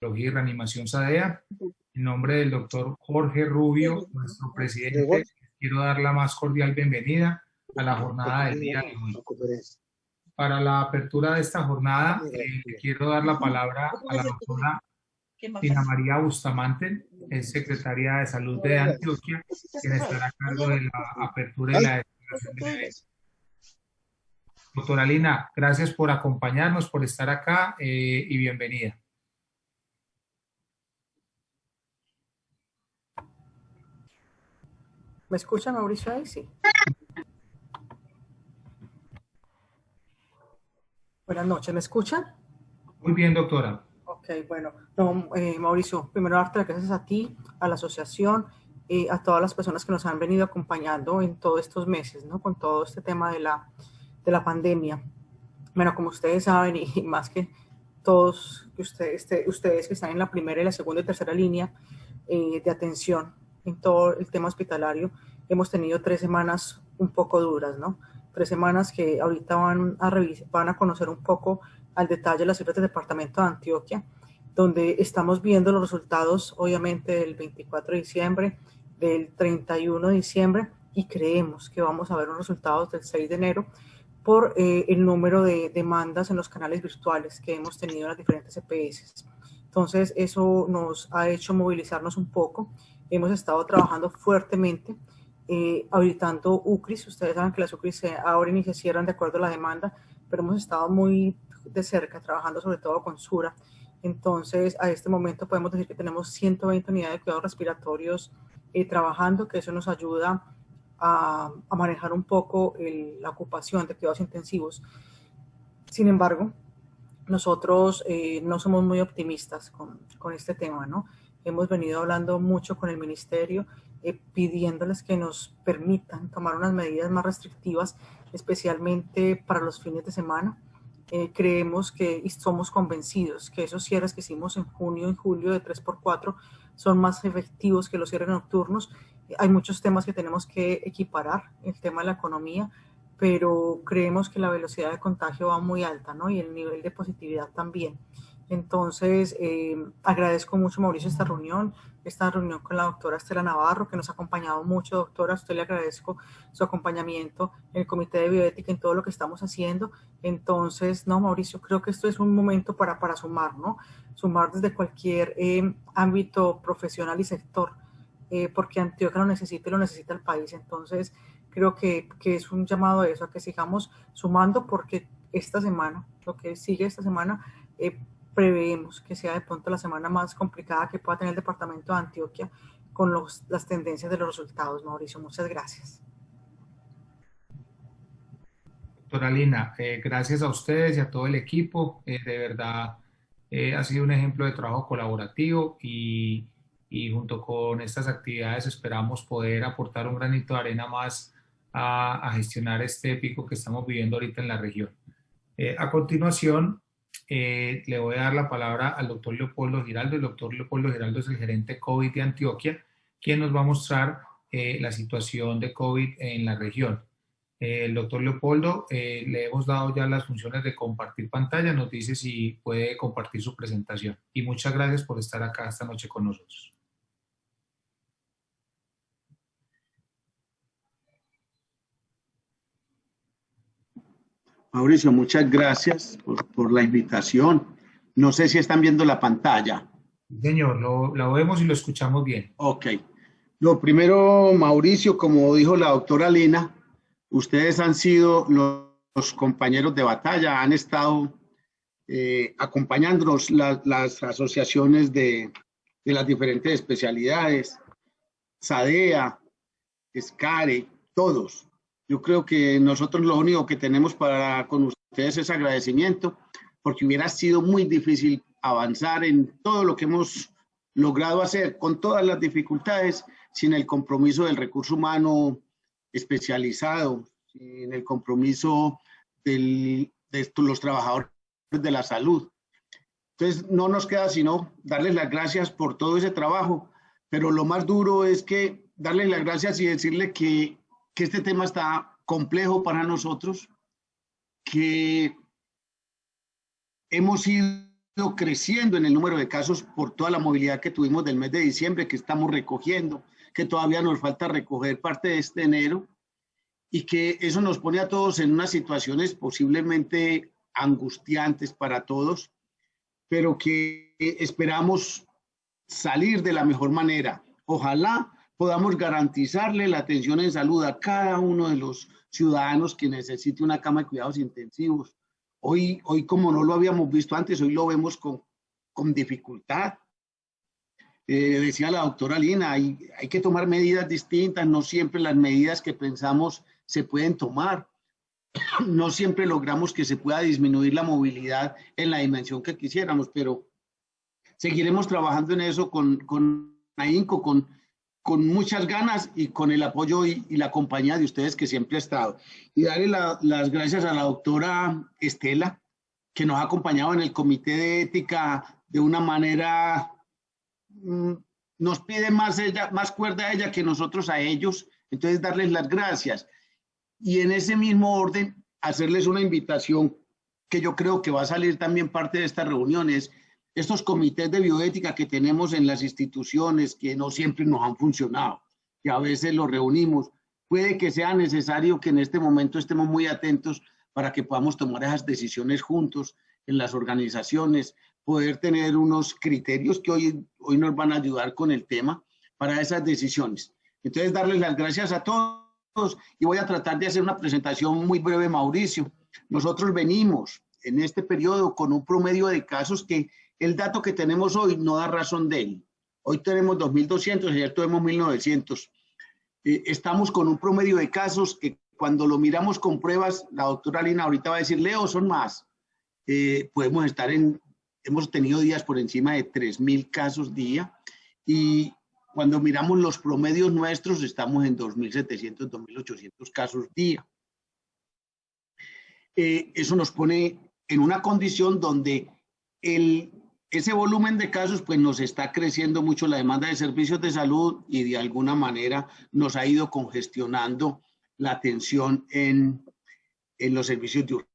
y Reanimación SADEA. En nombre del doctor Jorge Rubio, nuestro presidente, quiero dar la más cordial bienvenida a la jornada del día de hoy. Para la apertura de esta jornada, le quiero dar la palabra a la doctora Dina María Bustamante, es secretaria de Salud de Antioquia, quien estará a cargo de la apertura y la desarrollación del evento. Doctora Lina, gracias por acompañarnos, por estar acá y bienvenida. ¿Me escucha, Mauricio? Ahí sí. Buenas noches, ¿me escuchan? Muy bien, doctora. Ok, bueno. No, Mauricio, primero darte las gracias a ti, a la asociación, a todas las personas que nos han venido acompañando en todos estos meses, ¿no? Con todo este tema de la pandemia. Bueno, como ustedes saben, y más que todos ustedes que están en la primera y la segunda y tercera línea de atención en todo el tema hospitalario, hemos tenido 3 semanas un poco duras, ¿no? 3 semanas que ahorita van a conocer un poco al detalle las cifras del departamento de Antioquia, donde estamos viendo los resultados, obviamente, del 24 de diciembre, del 31 de diciembre, y creemos que vamos a ver unos resultados del 6 de enero por el número de demandas en los canales virtuales que hemos tenido en las diferentes EPS. Entonces, eso nos ha hecho movilizarnos un poco. Hemos estado trabajando fuertemente, habilitando UCRIs. Ustedes saben que las UCRIs se abren y se cierran de acuerdo a la demanda, pero hemos estado muy de cerca trabajando sobre todo con SURA. Entonces, a este momento podemos decir que tenemos 120 unidades de cuidados respiratorios trabajando, que eso nos ayuda a manejar un poco la ocupación de cuidados intensivos. Sin embargo, nosotros no somos muy optimistas con este tema, ¿no? Hemos venido hablando mucho con el ministerio, pidiéndoles que nos permitan tomar unas medidas más restrictivas, especialmente para los fines de semana. Creemos que y somos convencidos que esos cierres que hicimos en junio y julio de 3x4 son más efectivos que los cierres nocturnos. Hay muchos temas que tenemos que equiparar, el tema de la economía, pero creemos que la velocidad de contagio va muy alta, ¿no? Y el nivel de positividad también. Entonces, agradezco mucho, Mauricio, esta reunión con la doctora Estela Navarro, que nos ha acompañado mucho. Doctora, a usted le agradezco su acompañamiento en el Comité de Bioética, en todo lo que estamos haciendo. Entonces, no, Mauricio, creo que esto es un momento para sumar, ¿no? Sumar desde cualquier ámbito profesional y sector, porque Antioquia lo necesita y lo necesita el país. Entonces, creo que es un llamado a eso, a que sigamos sumando, porque esta semana, lo que sigue esta semana, preveemos que sea de pronto la semana más complicada que pueda tener el departamento de Antioquia con las tendencias de los resultados. Mauricio, muchas gracias. Doctora Lina, gracias a ustedes y a todo el equipo. De verdad, ha sido un ejemplo de trabajo colaborativo y junto con estas actividades esperamos poder aportar un granito de arena más a gestionar este pico que estamos viviendo ahorita en la región. A continuación, le voy a dar la palabra al doctor Leopoldo Giraldo. El doctor Leopoldo Giraldo es el gerente COVID de Antioquia, quien nos va a mostrar la situación de COVID en la región. El doctor Leopoldo, le hemos dado ya las funciones de compartir pantalla, nos dice si puede compartir su presentación. Y muchas gracias por estar acá esta noche con nosotros. Mauricio, muchas gracias por la invitación. No sé si están viendo la pantalla. Señor, lo vemos y lo escuchamos bien. Ok. Lo primero, Mauricio, como dijo la doctora Lina, ustedes han sido los compañeros de batalla, han estado acompañándonos las asociaciones de las diferentes especialidades, SADEA, SCARE, todos. Yo creo que nosotros lo único que tenemos para con ustedes es agradecimiento, porque hubiera sido muy difícil avanzar en todo lo que hemos logrado hacer, con todas las dificultades, sin el compromiso del recurso humano especializado, sin el compromiso de los trabajadores de la salud. Entonces, no nos queda sino darles las gracias por todo ese trabajo, pero lo más duro es que darles las gracias y decirle que este tema está complejo para nosotros, que hemos sido creciendo en el número de casos por toda la movilidad que tuvimos del mes de diciembre, que estamos recogiendo, que todavía nos falta recoger parte de este enero, y que eso nos pone a todos en unas situaciones posiblemente angustiantes para todos, pero que esperamos salir de la mejor manera. Ojalá podamos garantizarle la atención en salud a cada uno de los ciudadanos que necesite una cama de cuidados intensivos. Hoy como no lo habíamos visto antes, hoy lo vemos con dificultad. Decía la doctora Lina, hay que tomar medidas distintas, no siempre las medidas que pensamos se pueden tomar, no siempre logramos que se pueda disminuir la movilidad en la dimensión que quisiéramos, pero seguiremos trabajando en eso con ahínco, con muchas ganas y con el apoyo y la compañía de ustedes que siempre ha estado. Y darle las gracias a la doctora Estela, que nos ha acompañado en el comité de ética de una manera, nos pide más cuerda a ella que nosotros a ellos, entonces darles las gracias. Y en ese mismo orden, hacerles una invitación que yo creo que va a salir también parte de esta reunión, es estos comités de bioética que tenemos en las instituciones, que no siempre nos han funcionado, que a veces los reunimos. Puede que sea necesario que en este momento estemos muy atentos para que podamos tomar esas decisiones juntos en las organizaciones, poder tener unos criterios que hoy nos van a ayudar con el tema para esas decisiones. Entonces, darles las gracias a todos y voy a tratar de hacer una presentación muy breve, Mauricio. Nosotros venimos en este periodo con un promedio de casos que el dato que tenemos hoy no da razón de él. Hoy tenemos 2.200, ayer tuvimos 1.900. Estamos con un promedio de casos que cuando lo miramos con pruebas, la doctora Lina ahorita va a decir, Leo, son más. Podemos estar hemos tenido días por encima de 3.000 casos día y cuando miramos los promedios nuestros estamos en 2.700, 2.800 casos día. Eso nos pone en una condición donde ese volumen de casos pues nos está creciendo mucho la demanda de servicios de salud y de alguna manera nos ha ido congestionando la atención en los servicios de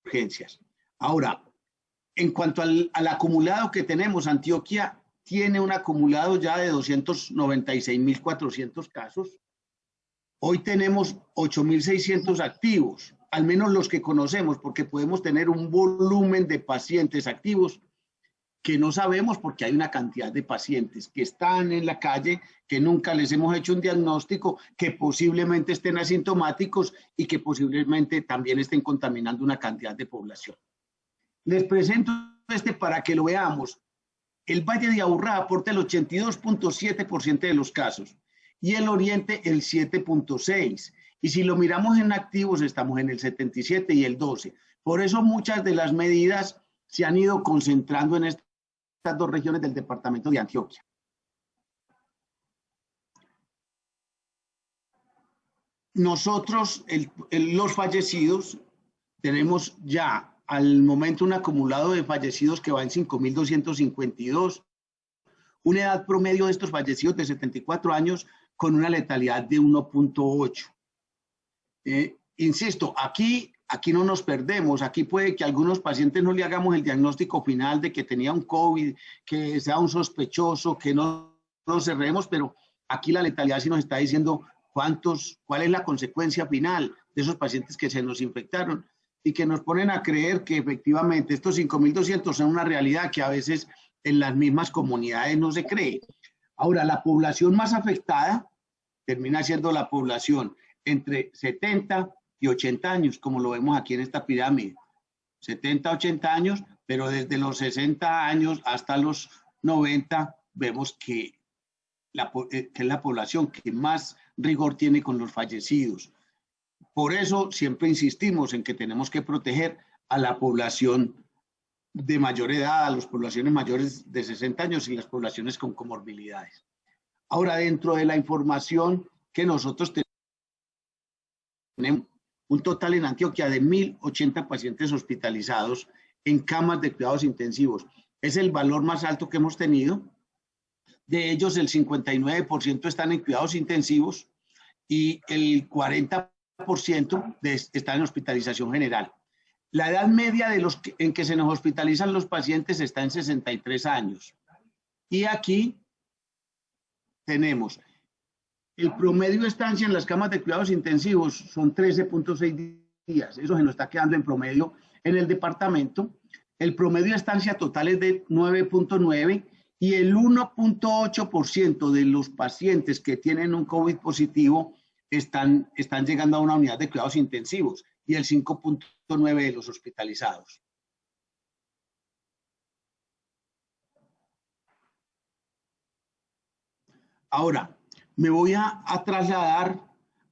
urgencias. Ahora, en cuanto al acumulado que tenemos, Antioquia tiene un acumulado ya de 296.400 casos. Hoy tenemos 8.600 activos, al menos los que conocemos, porque podemos tener un volumen de pacientes activos que no sabemos porque hay una cantidad de pacientes que están en la calle, que nunca les hemos hecho un diagnóstico, que posiblemente estén asintomáticos y que posiblemente también estén contaminando una cantidad de población. Les presento para que lo veamos. El Valle de Aburrá aporta el 82.7% de los casos y el Oriente el 7.6%. Y si lo miramos en activos, estamos en el 77 y el 12. Por eso muchas de las medidas se han ido concentrando en estas dos regiones del departamento de Antioquia. Nosotros, los fallecidos, tenemos ya al momento un acumulado de fallecidos que va en 5.252, una edad promedio de estos fallecidos de 74 años con una letalidad de 1.8. Insisto, aquí no nos perdemos, aquí puede que a algunos pacientes no le hagamos el diagnóstico final de que tenía un COVID, que sea un sospechoso, que no nos cerremos, pero aquí la letalidad sí nos está diciendo cuál es la consecuencia final de esos pacientes que se nos infectaron y que nos ponen a creer que efectivamente estos 5.200 son una realidad que a veces en las mismas comunidades no se cree. Ahora, la población más afectada termina siendo la población entre 70 y 80 años, como lo vemos aquí en esta pirámide. 70, 80 años, pero desde los 60 años hasta los 90 vemos que es la población que más rigor tiene con los fallecidos. Por eso siempre insistimos en que tenemos que proteger a la población de mayor edad, a las poblaciones mayores de 60 años y las poblaciones con comorbilidades. Ahora, dentro de la información que nosotros tenemos, un total en Antioquia de 1.080 pacientes hospitalizados en camas de cuidados intensivos. Es el valor más alto que hemos tenido. De ellos, el 59% están en cuidados intensivos y el 40% están en hospitalización general. La edad media en que se nos hospitalizan los pacientes está en 63 años. Y aquí tenemos el promedio de estancia en las camas de cuidados intensivos son 13.6 días. Eso se nos está quedando en promedio en el departamento. El promedio de estancia total es de 9.9 y el 1.8% de los pacientes que tienen un COVID positivo están llegando a una unidad de cuidados intensivos y el 5.9% de los hospitalizados. Ahora, me voy a trasladar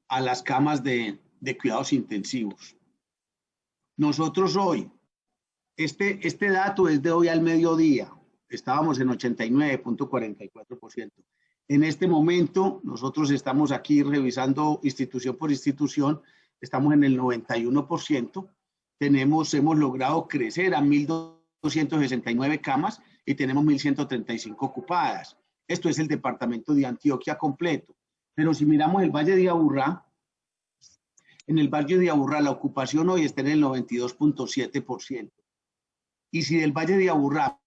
a las camas de cuidados intensivos. Nosotros hoy, este dato es de hoy al mediodía, estábamos en 89.44%. En este momento, nosotros estamos aquí revisando institución por institución, estamos en el 91%, hemos logrado crecer a 1.269 camas y tenemos 1.135 ocupadas. Esto es el departamento de Antioquia completo. Pero si miramos el Valle de Aburrá, en el Valle de Aburrá la ocupación hoy está en el 92.7%. Y si del Valle de Aburrá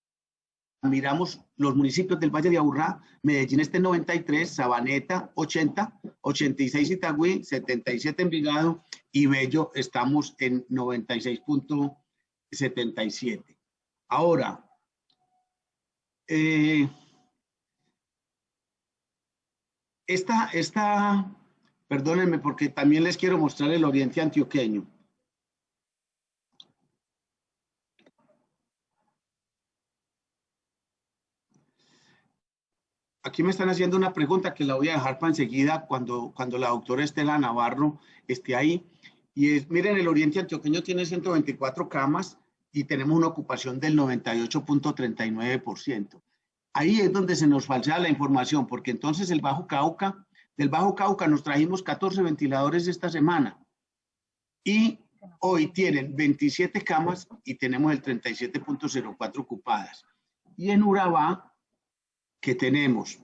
miramos los municipios del Valle de Aburrá, Medellín está en 93, Sabaneta 80, 86 Itagüí, 77 Envigado y Bello estamos en 96.77. Ahora, perdónenme porque también les quiero mostrar el oriente antioqueño. Aquí me están haciendo una pregunta que la voy a dejar para enseguida cuando la doctora Estela Navarro esté ahí. Y es, miren, el oriente antioqueño tiene 124 camas y tenemos una ocupación del 98.39%. Ahí es donde se nos falsea la información, porque entonces del Bajo Cauca nos trajimos 14 ventiladores esta semana y hoy tienen 27 camas y tenemos el 37.04 ocupadas. Y en Urabá, que tenemos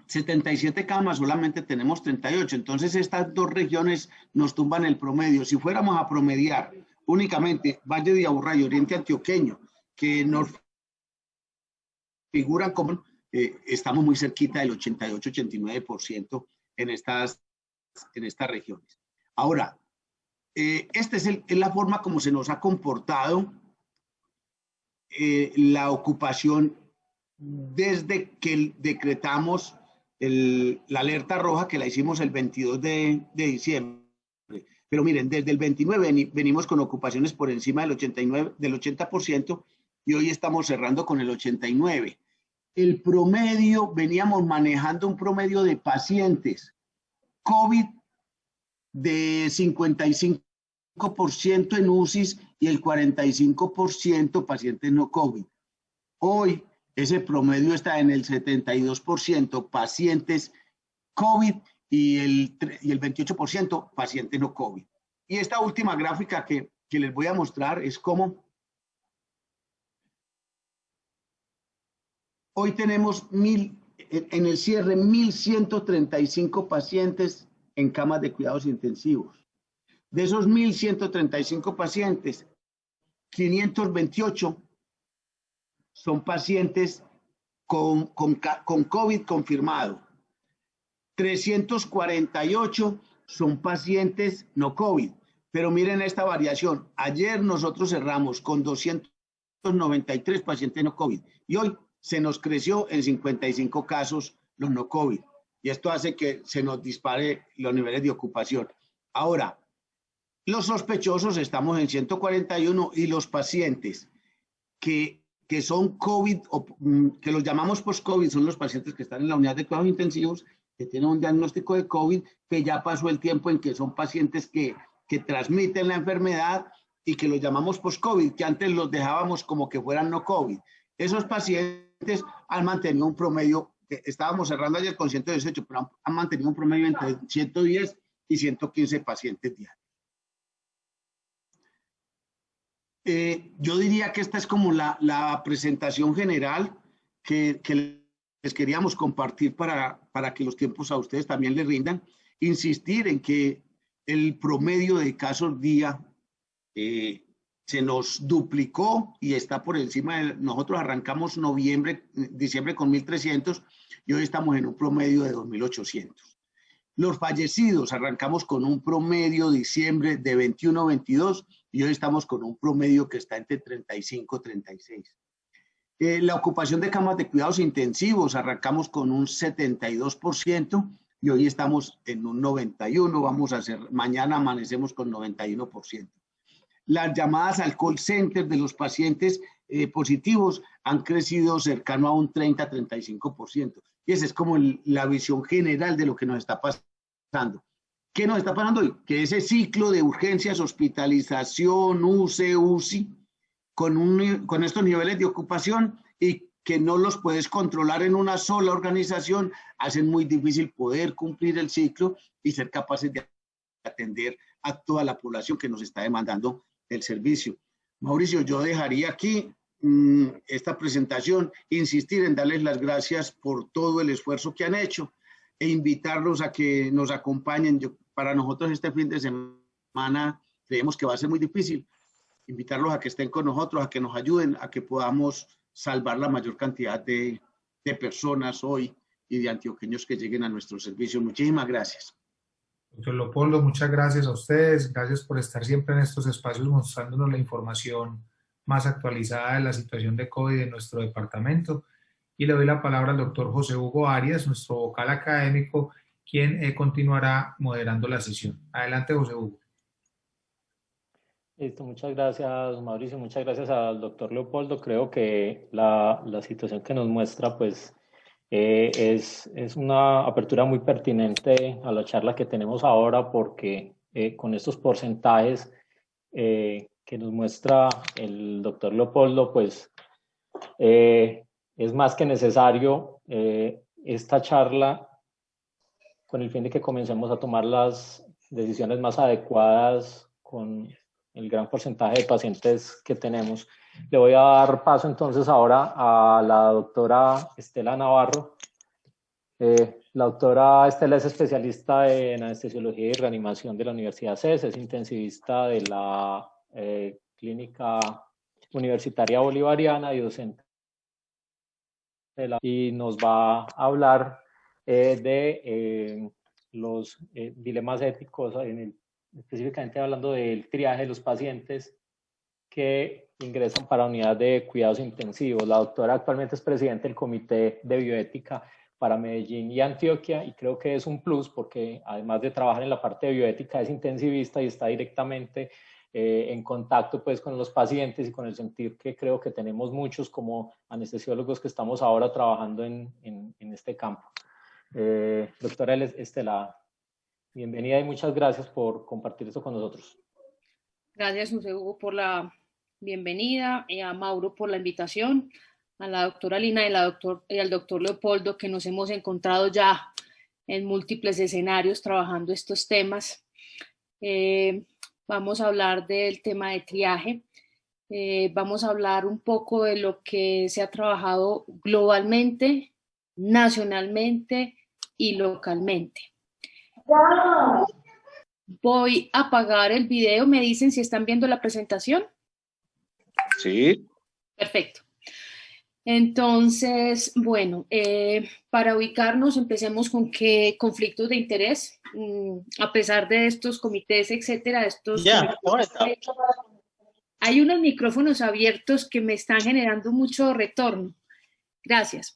77 camas, solamente tenemos 38. Entonces estas dos regiones nos tumban el promedio. Si fuéramos a promediar únicamente Valle de Aburrá y Oriente Antioqueño, que nos figuran como estamos muy cerquita del 88-89% en estas regiones. Ahora, esta es la forma como se nos ha comportado la ocupación desde que decretamos la alerta roja, que la hicimos el 22 de diciembre. Pero miren, desde el 29 venimos con ocupaciones por encima del 80% y hoy estamos cerrando con el 89%. El promedio, veníamos manejando un promedio de pacientes COVID de 55% en UCIs y el 45% pacientes no COVID. Hoy ese promedio está en el 72% pacientes COVID y el 28% pacientes no COVID. Y esta última gráfica que les voy a mostrar es cómo hoy tenemos en el cierre 1.135 pacientes en camas de cuidados intensivos. De esos 1.135 pacientes, 528 son pacientes con COVID confirmado. 348 son pacientes no COVID. Pero miren esta variación. Ayer nosotros cerramos con 293 pacientes no COVID y hoy se nos creció en 55 casos los no COVID. Y esto hace que se nos dispare los niveles de ocupación. Ahora, los sospechosos estamos en 141 y los pacientes que son COVID, o que los llamamos post-COVID, son los pacientes que están en la unidad de cuidados intensivos, que tienen un diagnóstico de COVID, que ya pasó el tiempo en que son pacientes que transmiten la enfermedad y que los llamamos post-COVID, que antes los dejábamos como que fueran no COVID. Esos pacientes han mantenido un promedio, estábamos cerrando ayer con 118, pero han mantenido un promedio entre 110 y 115 pacientes diarios. Yo diría que esta es como la presentación general que les queríamos compartir para que los tiempos a ustedes también les rindan. Insistir en que el promedio de casos día se nos duplicó y está por encima de, nosotros arrancamos diciembre con 1.300 y hoy estamos en un promedio de 2.800. Los fallecidos, arrancamos con un promedio diciembre de 21-22 y hoy estamos con un promedio que está entre 35-36. La ocupación de camas de cuidados intensivos, arrancamos con un 72% y hoy estamos en un 91%, mañana amanecemos con 91%. Las llamadas al call center de los pacientes positivos han crecido cercano a un 30-35%. Y esa es como la visión general de lo que nos está pasando. ¿Qué nos está pasando hoy? Que ese ciclo de urgencias, hospitalización, UCI, con estos niveles de ocupación y que no los puedes controlar en una sola organización, hacen muy difícil poder cumplir el ciclo y ser capaces de atender a toda la población que nos está demandando el servicio. Mauricio, yo dejaría aquí esta presentación, insistir en darles las gracias por todo el esfuerzo que han hecho e invitarlos a que nos acompañen. Para nosotros este fin de semana creemos que va a ser muy difícil, invitarlos a que estén con nosotros, a que nos ayuden, a que podamos salvar la mayor cantidad de personas hoy y de antioqueños que lleguen a nuestro servicio. Muchísimas gracias. Doctor Leopoldo, muchas gracias a ustedes, gracias por estar siempre en estos espacios mostrándonos la información más actualizada de la situación de COVID en nuestro departamento. Y le doy la palabra al doctor José Hugo Arias, nuestro vocal académico, quien continuará moderando la sesión. Adelante, José Hugo. Listo, muchas gracias, Mauricio, muchas gracias al doctor Leopoldo. Creo que la situación que nos muestra pues es una apertura muy pertinente a la charla que tenemos ahora, porque con estos porcentajes que nos muestra el doctor Leopoldo, pues es más que necesario esta charla con el fin de que comencemos a tomar las decisiones más adecuadas con el gran porcentaje de pacientes que tenemos. Le voy a dar paso entonces ahora a la doctora Estela Navarro. La doctora Estela es especialista en anestesiología y reanimación de la Universidad CES, es intensivista de la Clínica Universitaria Bolivariana y docente y nos va a hablar de los dilemas éticos, específicamente hablando del triaje de los pacientes que ingresan para unidad de cuidados intensivos. La doctora actualmente es presidente del Comité de Bioética para Medellín y Antioquia, y creo que es un plus porque además de trabajar en la parte de bioética es intensivista y está directamente en contacto pues con los pacientes y con el sentir que creo que tenemos muchos como anestesiólogos que estamos ahora trabajando en este campo. Doctora Estela, bienvenida y muchas gracias por compartir esto con nosotros. Gracias, José Hugo, por la bienvenida, y a Mauro por la invitación, a la doctora Lina y al doctor Leopoldo, que nos hemos encontrado ya en múltiples escenarios trabajando estos temas. Vamos a hablar del tema de triaje. Vamos a hablar un poco de lo que se ha trabajado globalmente, nacionalmente y localmente. Voy a apagar el video. ¿Me dicen si están viendo la presentación? Sí. Perfecto. Entonces, bueno, para ubicarnos, empecemos con qué conflictos de interés, a pesar de estos comités, etcétera, hay unos micrófonos abiertos que me están generando mucho retorno. Gracias.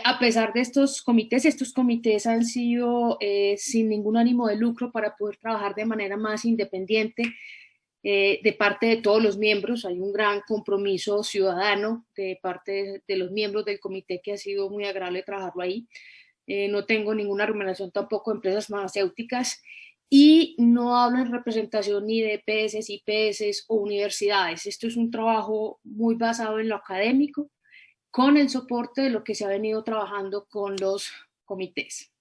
A pesar de estos comités han sido sin ningún ánimo de lucro para poder trabajar de manera más independiente de parte de todos los miembros. Hay un gran compromiso ciudadano de parte de los miembros del comité que ha sido muy agradable trabajarlo ahí. No tengo ninguna remuneración tampoco de empresas farmacéuticas y no hablo en representación ni de EPS, IPS o universidades. Esto es un trabajo muy basado en lo académico, con el soporte de lo que se ha venido trabajando con los comités.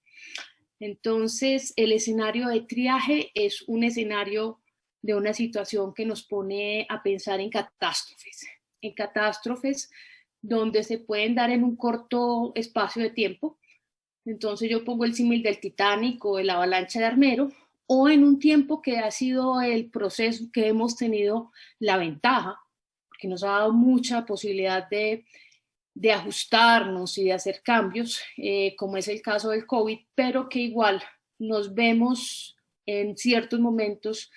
Entonces, el escenario de triaje es un escenario de una situación que nos pone a pensar en catástrofes donde se pueden dar en un corto espacio de tiempo. Entonces yo pongo el símil del Titanic o de la avalancha de Armero, o en un tiempo que ha sido el proceso que hemos tenido la ventaja, porque nos ha dado mucha posibilidad de ajustarnos y de hacer cambios, como es el caso del COVID, pero que igual nos vemos en ciertos momentos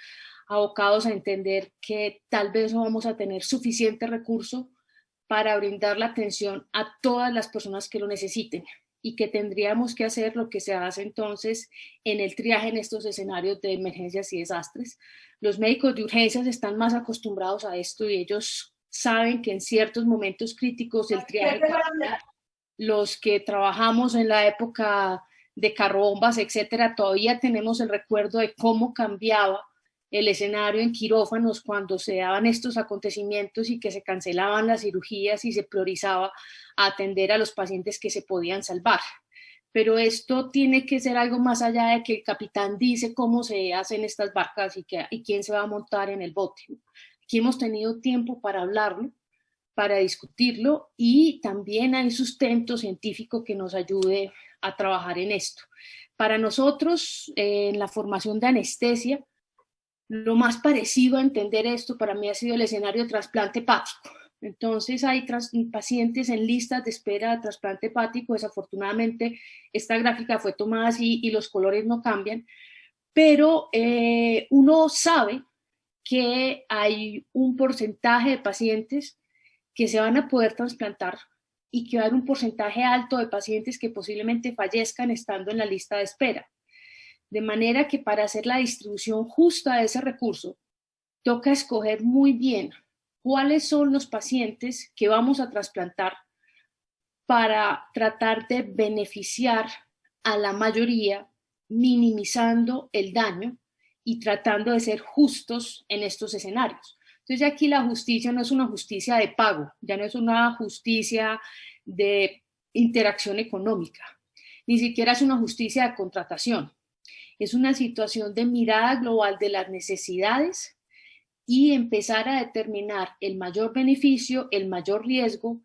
abocados a entender que tal vez no vamos a tener suficiente recurso para brindar la atención a todas las personas que lo necesiten y que tendríamos que hacer lo que se hace entonces en el triaje en estos escenarios de emergencias y desastres. Los médicos de urgencias están más acostumbrados a esto y ellos saben que en ciertos momentos críticos el triaje, los que trabajamos en la época de carrobombas, etcétera, todavía tenemos el recuerdo de cómo cambiaba el escenario en quirófanos cuando se daban estos acontecimientos y que se cancelaban las cirugías y se priorizaba a atender a los pacientes que se podían salvar. Pero esto tiene que ser algo más allá de que el capitán dice cómo se hacen estas barcas y quién se va a montar en el bote. Aquí hemos tenido tiempo para hablarlo, para discutirlo, y también hay sustento científico que nos ayude a trabajar en esto. Para nosotros, en la formación de anestesia, lo más parecido a entender esto para mí ha sido el escenario de trasplante hepático. Entonces hay pacientes en listas de espera de trasplante hepático. Desafortunadamente esta gráfica fue tomada así y los colores no cambian, pero uno sabe que hay un porcentaje de pacientes que se van a poder trasplantar y que va a haber un porcentaje alto de pacientes que posiblemente fallezcan estando en la lista de espera. De manera que para hacer la distribución justa de ese recurso, toca escoger muy bien cuáles son los pacientes que vamos a trasplantar para tratar de beneficiar a la mayoría, minimizando el daño y tratando de ser justos en estos escenarios. Entonces aquí la justicia no es una justicia de pago, ya no es una justicia de interacción económica, ni siquiera es una justicia de contratación. Es una situación de mirada global de las necesidades y empezar a determinar el mayor beneficio, el mayor riesgo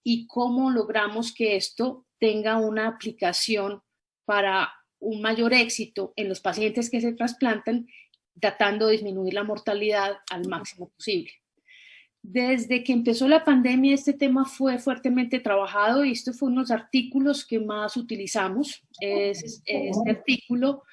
y cómo logramos que esto tenga una aplicación para un mayor éxito en los pacientes que se trasplantan, tratando de disminuir la mortalidad al máximo posible. Desde que empezó la pandemia, este tema fue fuertemente trabajado y esto fue uno de los artículos que más utilizamos. Este artículo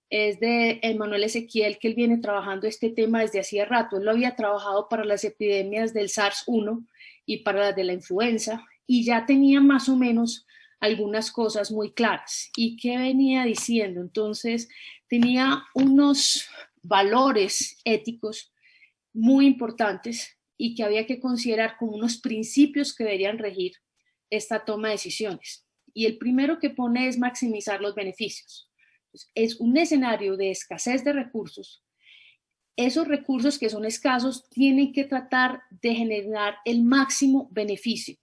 es de Emmanuel Ezequiel, que él viene trabajando este tema desde hacía rato. Él lo había trabajado para las epidemias del SARS-1 y para las de la influenza, y ya tenía más o menos algunas cosas muy claras. ¿Y qué venía diciendo? Entonces, tenía unos valores éticos muy importantes y que había que considerar como unos principios que deberían regir esta toma de decisiones. Y el primero que pone es maximizar los beneficios. Es un escenario de escasez de recursos. Esos recursos que son escasos tienen que tratar de generar el máximo beneficio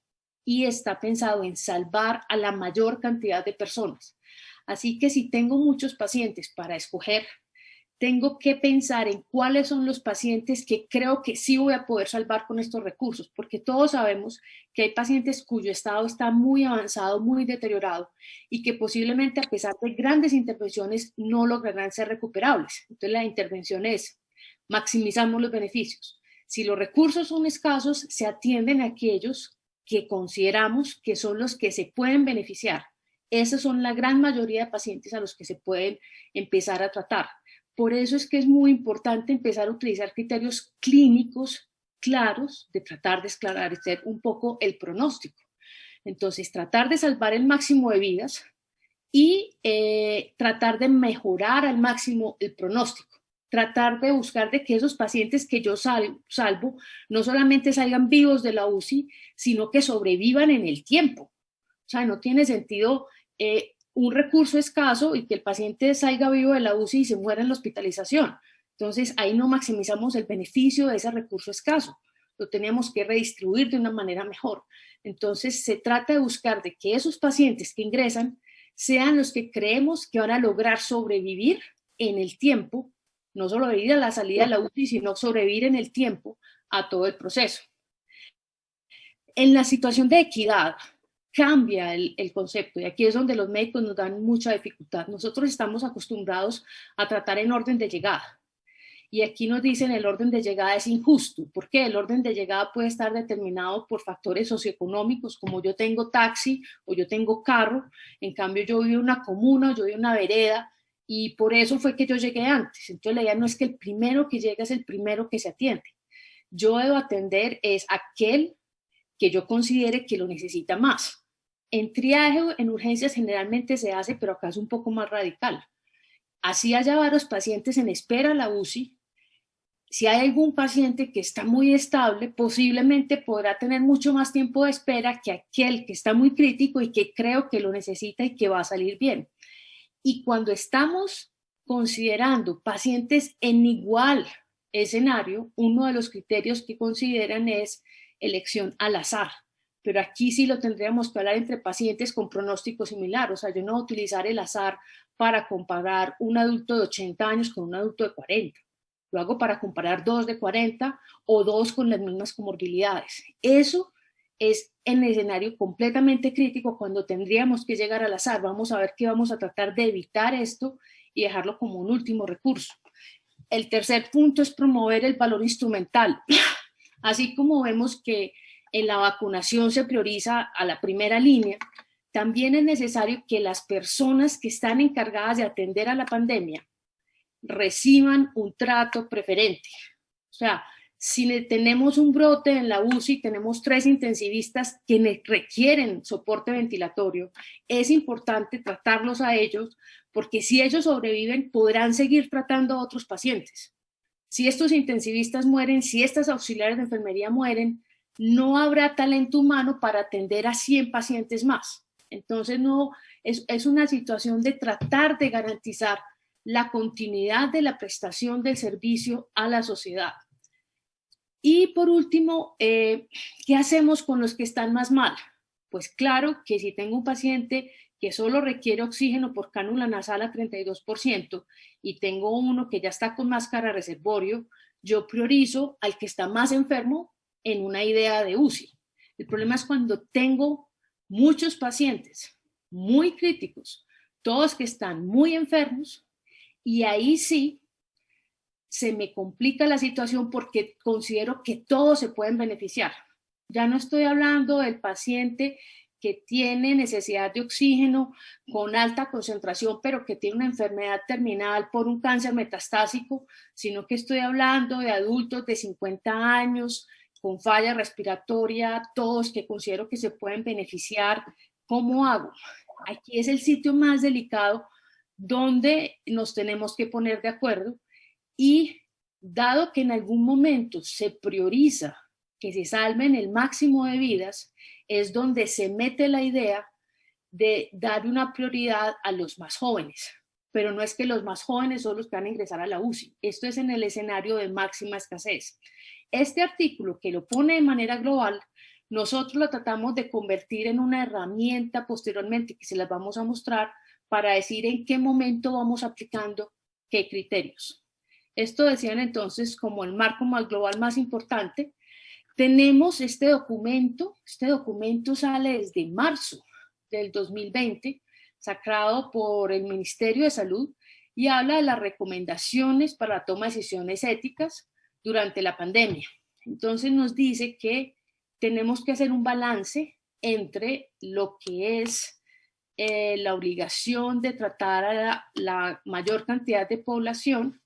y está pensado en salvar a la mayor cantidad de personas. Así que si tengo muchos pacientes para escoger, tengo que pensar en cuáles son los pacientes que creo que sí voy a poder salvar con estos recursos, porque todos sabemos que hay pacientes cuyo estado está muy avanzado, muy deteriorado, y que posiblemente a pesar de grandes intervenciones no lograrán ser recuperables. Entonces la intervención es, maximizamos los beneficios. Si los recursos son escasos, se atienden a aquellos que consideramos que son los que se pueden beneficiar. Esas son la gran mayoría de pacientes a los que se pueden empezar a tratar. Por eso es que es muy importante empezar a utilizar criterios clínicos claros de tratar de esclarecer un poco el pronóstico. Entonces, tratar de salvar el máximo de vidas y tratar de mejorar al máximo el pronóstico. Tratar de buscar de que esos pacientes que yo salvo no solamente salgan vivos de la UCI, sino que sobrevivan en el tiempo. O sea, no tiene sentido un recurso escaso y que el paciente salga vivo de la UCI y se muera en la hospitalización. Entonces, ahí no maximizamos el beneficio de ese recurso escaso. Lo teníamos que redistribuir de una manera mejor. Entonces, se trata de buscar de que esos pacientes que ingresan sean los que creemos que van a lograr sobrevivir en el tiempo, no sobrevivir a la salida de la UCI, sino sobrevivir en el tiempo a todo el proceso. En la situación de equidad, cambia el concepto, y aquí es donde los médicos nos dan mucha dificultad. Nosotros estamos acostumbrados a tratar en orden de llegada, y aquí nos dicen el orden de llegada es injusto. ¿Por qué? El orden de llegada puede estar determinado por factores socioeconómicos, como yo tengo taxi o yo tengo carro, en cambio yo vivo en una comuna, yo vivo en una vereda, y por eso fue que yo llegué antes. Entonces la idea no es que el primero que llega es el primero que se atiende. Yo debo atender es aquel que yo considere que lo necesita más. En triaje, en urgencias generalmente se hace, pero acá es un poco más radical. Así haya varios pacientes en espera a la UCI, si hay algún paciente que está muy estable, posiblemente podrá tener mucho más tiempo de espera que aquel que está muy crítico y que creo que lo necesita y que va a salir bien. Y cuando estamos considerando pacientes en igual escenario, uno de los criterios que consideran es elección al azar. Pero aquí sí lo tendríamos que hablar entre pacientes con pronóstico similar. O sea, yo no voy a utilizar el azar para comparar un adulto de 80 años con un adulto de 40. Lo hago para comparar 2 de 40 o 2 con las mismas comorbilidades. Eso es en el escenario completamente crítico cuando tendríamos que llegar al azar. Vamos a ver que vamos a tratar de evitar esto y dejarlo como un último recurso. El tercer punto es promover el valor instrumental. Así como vemos que en la vacunación se prioriza a la primera línea, también es necesario que las personas que están encargadas de atender a la pandemia reciban un trato preferente. O sea, si tenemos un brote en la UCI, tenemos 3 intensivistas que requieren soporte ventilatorio, es importante tratarlos a ellos, porque si ellos sobreviven, podrán seguir tratando a otros pacientes. Si estos intensivistas mueren, si estas auxiliares de enfermería mueren, no habrá talento humano para atender a 100 pacientes más. Entonces, no, es una situación de tratar de garantizar la continuidad de la prestación del servicio a la sociedad. Y por último, ¿qué hacemos con los que están más mal? Pues claro que si tengo un paciente que solo requiere oxígeno por cánula nasal a 32% y tengo uno que ya está con máscara reservorio, yo priorizo al que está más enfermo en una idea de UCI. El problema es cuando tengo muchos pacientes muy críticos, todos que están muy enfermos, y ahí sí se me complica la situación porque considero que todos se pueden beneficiar. Ya no estoy hablando del paciente que tiene necesidad de oxígeno con alta concentración, pero que tiene una enfermedad terminal por un cáncer metastásico, sino que estoy hablando de adultos de 50 años con falla respiratoria, todos que considero que se pueden beneficiar. ¿Cómo hago? Aquí es el sitio más delicado donde nos tenemos que poner de acuerdo, y dado que en algún momento se prioriza que se salven el máximo de vidas, es donde se mete la idea de dar una prioridad a los más jóvenes. Pero no es que los más jóvenes son los que van a ingresar a la UCI. Esto es en el escenario de máxima escasez. Este artículo, que lo pone de manera global, nosotros lo tratamos de convertir en una herramienta posteriormente, que se las vamos a mostrar, para decir en qué momento vamos aplicando qué criterios. Esto decían entonces como el marco más global más importante. Tenemos este documento sale desde marzo del 2020, sacado por el Ministerio de Salud, y habla de las recomendaciones para la toma de decisiones éticas durante la pandemia. Entonces nos dice que tenemos que hacer un balance entre lo que es la obligación de tratar a la mayor cantidad de población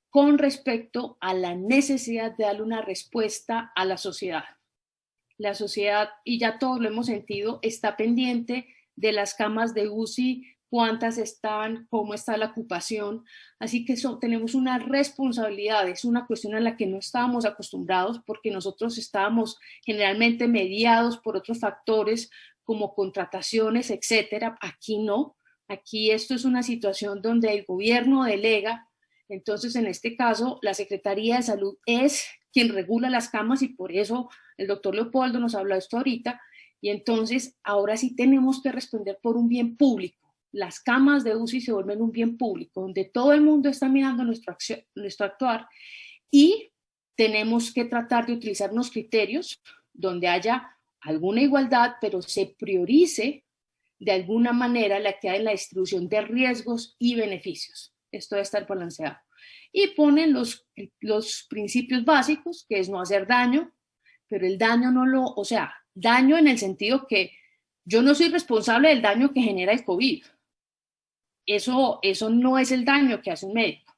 con respecto a la necesidad de darle una respuesta a la sociedad. La sociedad, y ya todos lo hemos sentido, está pendiente de las camas de UCI, cuántas están, cómo está la ocupación, así que tenemos una responsabilidad, es una cuestión a la que no estábamos acostumbrados porque nosotros estábamos generalmente mediados por otros factores como contrataciones, etcétera. Aquí no, aquí esto es una situación donde el gobierno delega. Entonces, en este caso, la Secretaría de Salud es quien regula las camas, y por eso el doctor Leopoldo nos habla de esto ahorita. Y entonces, ahora sí tenemos que responder por un bien público. Las camas de UCI se vuelven un bien público, donde todo el mundo está mirando nuestro actuar, y tenemos que tratar de utilizar unos criterios donde haya alguna igualdad, pero se priorice de alguna manera la que hay en la distribución de riesgos y beneficios. Esto debe estar balanceado. Y ponen los principios básicos, que es no hacer daño, pero el daño no lo, o sea, daño en el sentido que yo no soy responsable del daño que genera el COVID. Eso no es el daño que hace un médico.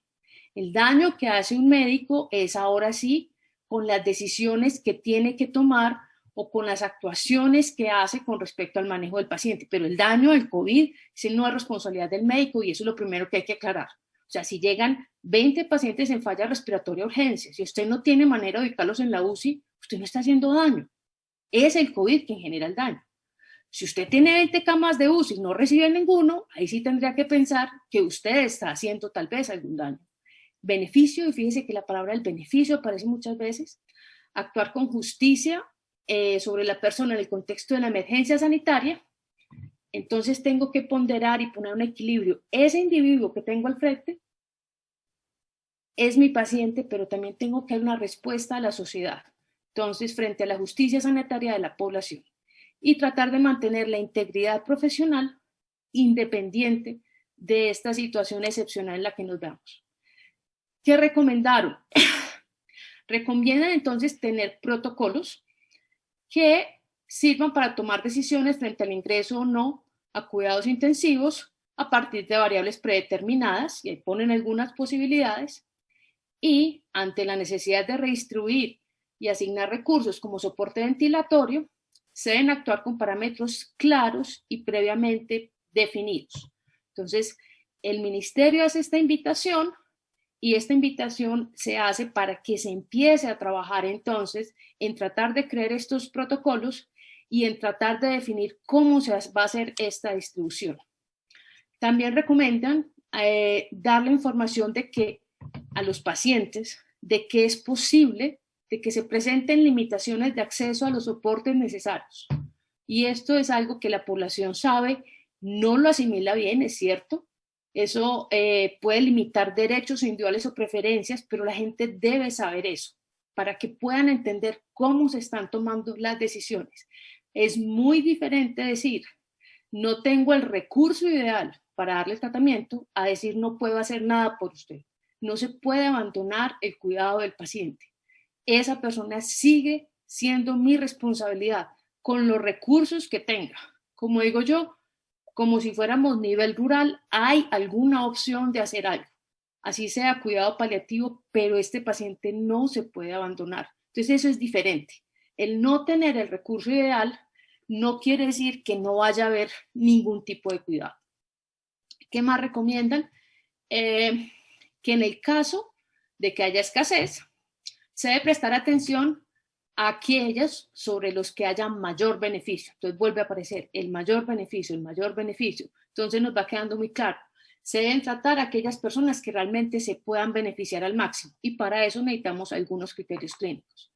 El daño que hace un médico es ahora sí con las decisiones que tiene que tomar o con las actuaciones que hace con respecto al manejo del paciente. Pero el daño del COVID no es responsabilidad del médico y eso es lo primero que hay que aclarar. O sea, si llegan 20 pacientes en falla respiratoria urgencia, si usted no tiene manera de ubicarlos en la UCI, usted no está haciendo daño. Es el COVID quien genera el daño. Si usted tiene 20 camas de UCI y no recibe ninguno, ahí sí tendría que pensar que usted está haciendo tal vez algún daño. Beneficio, y fíjese que la palabra del beneficio aparece muchas veces. Actuar con justicia sobre la persona en el contexto de la emergencia sanitaria. Entonces tengo que ponderar y poner un equilibrio. Ese individuo que tengo al frente es mi paciente, pero también tengo que dar una respuesta a la sociedad. Entonces, frente a la justicia sanitaria de la población y tratar de mantener la integridad profesional independiente de esta situación excepcional en la que nos veamos. ¿Qué recomendaron? Recomiendan entonces tener protocolos que sirvan para tomar decisiones frente al ingreso o no a cuidados intensivos a partir de variables predeterminadas, y ahí ponen algunas posibilidades, y ante la necesidad de redistribuir y asignar recursos como soporte ventilatorio, se deben actuar con parámetros claros y previamente definidos. Entonces, el ministerio hace esta invitación y esta invitación se hace para que se empiece a trabajar entonces en tratar de crear estos protocolos y en tratar de definir cómo se va a hacer esta distribución. También recomiendan darle información de que a los pacientes de que es posible de que se presenten limitaciones de acceso a los soportes necesarios. Y esto es algo que la población sabe, no lo asimila bien, es cierto. Eso puede limitar derechos individuales o preferencias, pero la gente debe saber eso para que puedan entender cómo se están tomando las decisiones. Es muy diferente decir, no tengo el recurso ideal para darle el tratamiento, a decir no puedo hacer nada por usted. No se puede abandonar el cuidado del paciente. Esa persona sigue siendo mi responsabilidad con los recursos que tenga. Como digo yo, como si fuéramos nivel rural, hay alguna opción de hacer algo. Así sea cuidado paliativo, pero este paciente no se puede abandonar. Entonces eso es diferente. El no tener el recurso ideal no quiere decir que no vaya a haber ningún tipo de cuidado. ¿Qué más recomiendan? Que en el caso de que haya escasez, se debe prestar atención a aquellos sobre los que haya mayor beneficio. Entonces vuelve a aparecer el mayor beneficio, el mayor beneficio. Entonces nos va quedando muy claro. Se deben tratar a aquellas personas que realmente se puedan beneficiar al máximo y para eso necesitamos algunos criterios clínicos.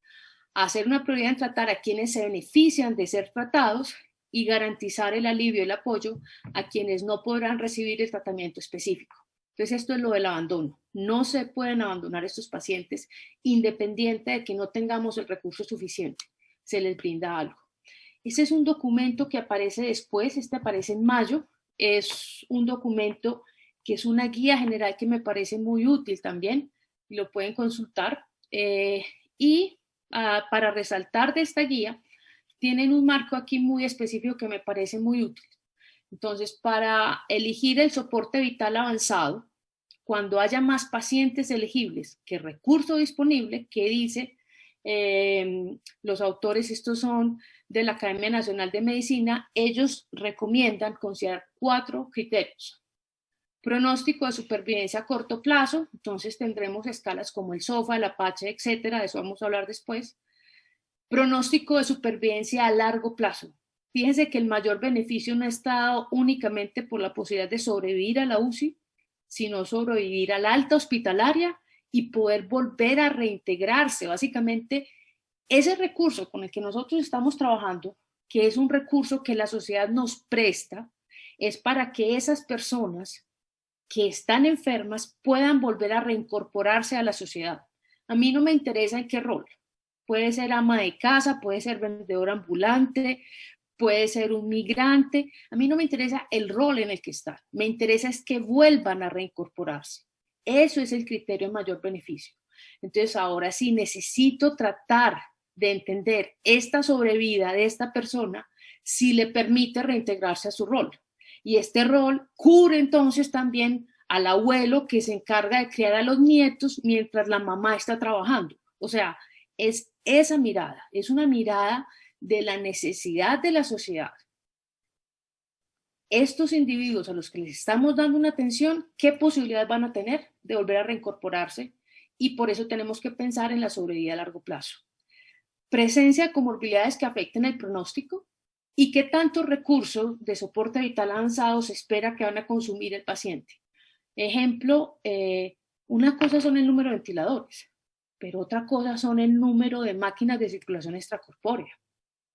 Hacer una prioridad en tratar a quienes se benefician de ser tratados y garantizar el alivio y el apoyo a quienes no podrán recibir el tratamiento específico. Entonces esto es lo del abandono. No se pueden abandonar estos pacientes independiente de que no tengamos el recurso suficiente. Se les brinda algo. Ese es un documento que aparece después, este aparece en mayo. Es un documento que es una guía general que me parece muy útil también. Lo pueden consultar. Para resaltar de esta guía, tienen un marco aquí muy específico que me parece muy útil. Entonces, para elegir el soporte vital avanzado, cuando haya más pacientes elegibles que recurso disponible, que dice, los autores, estos son de la Academia Nacional de Medicina, ellos recomiendan considerar 4 criterios. Pronóstico de supervivencia a corto plazo, entonces tendremos escalas como el SOFA, el Apache, etcétera, de eso vamos a hablar después. Pronóstico de supervivencia a largo plazo. Fíjense que el mayor beneficio no está dado únicamente por la posibilidad de sobrevivir a la UCI, sino sobrevivir a la alta hospitalaria y poder volver a reintegrarse. Básicamente, ese recurso con el que nosotros estamos trabajando, que es un recurso que la sociedad nos presta, es para que esas personas que están enfermas puedan volver a reincorporarse a la sociedad. A mí no me interesa en qué rol. Puede ser ama de casa, puede ser vendedor ambulante, puede ser un migrante. A mí no me interesa el rol en el que están, me interesa es que vuelvan a reincorporarse. Eso es el criterio de mayor beneficio. Entonces ahora sí necesito tratar de entender esta sobrevida de esta persona si le permite reintegrarse a su rol. Y este rol cubre entonces también al abuelo que se encarga de criar a los nietos mientras la mamá está trabajando. O sea, es esa mirada, es una mirada de la necesidad de la sociedad. Estos individuos a los que les estamos dando una atención, ¿qué posibilidades van a tener de volver a reincorporarse? Y por eso tenemos que pensar en la sobrevida a largo plazo. Presencia de comorbilidades que afecten el pronóstico y qué tantos recursos de soporte vital avanzado se espera que van a consumir el paciente. Ejemplo, una cosa son el número de ventiladores, pero otra cosa son el número de máquinas de circulación extracorpórea.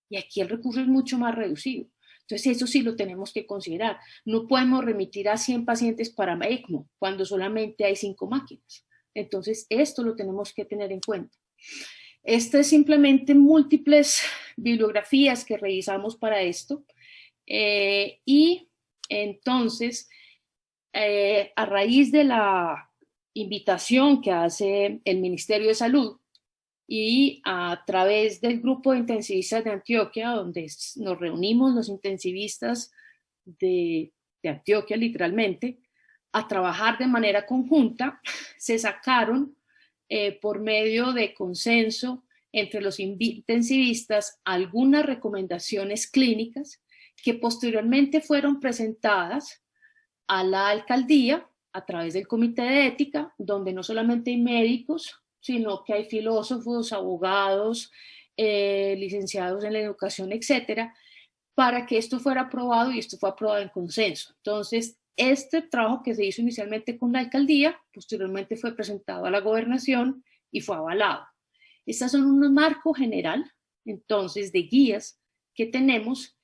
Y aquí el recurso es mucho más reducido. Entonces eso sí lo tenemos que considerar. No podemos remitir a 100 pacientes para ECMO cuando solamente hay 5 máquinas. Entonces esto lo tenemos que tener en cuenta. Estas es simplemente múltiples bibliografías que revisamos para esto. Y entonces, a raíz de la invitación que hace el Ministerio de Salud y a través del grupo de intensivistas de Antioquia, donde nos reunimos los intensivistas de Antioquia literalmente, a trabajar de manera conjunta, se sacaron por medio de consenso entre los intensivistas algunas recomendaciones clínicas que posteriormente fueron presentadas a la alcaldía a través del comité de ética, donde no solamente hay médicos, sino que hay filósofos, abogados, licenciados en la educación, etcétera, para que esto fuera aprobado y esto fue aprobado en consenso. Entonces, este trabajo que se hizo inicialmente con la alcaldía, posteriormente fue presentado a la gobernación y fue avalado. Estas son un marco general, entonces, de guías que tenemos,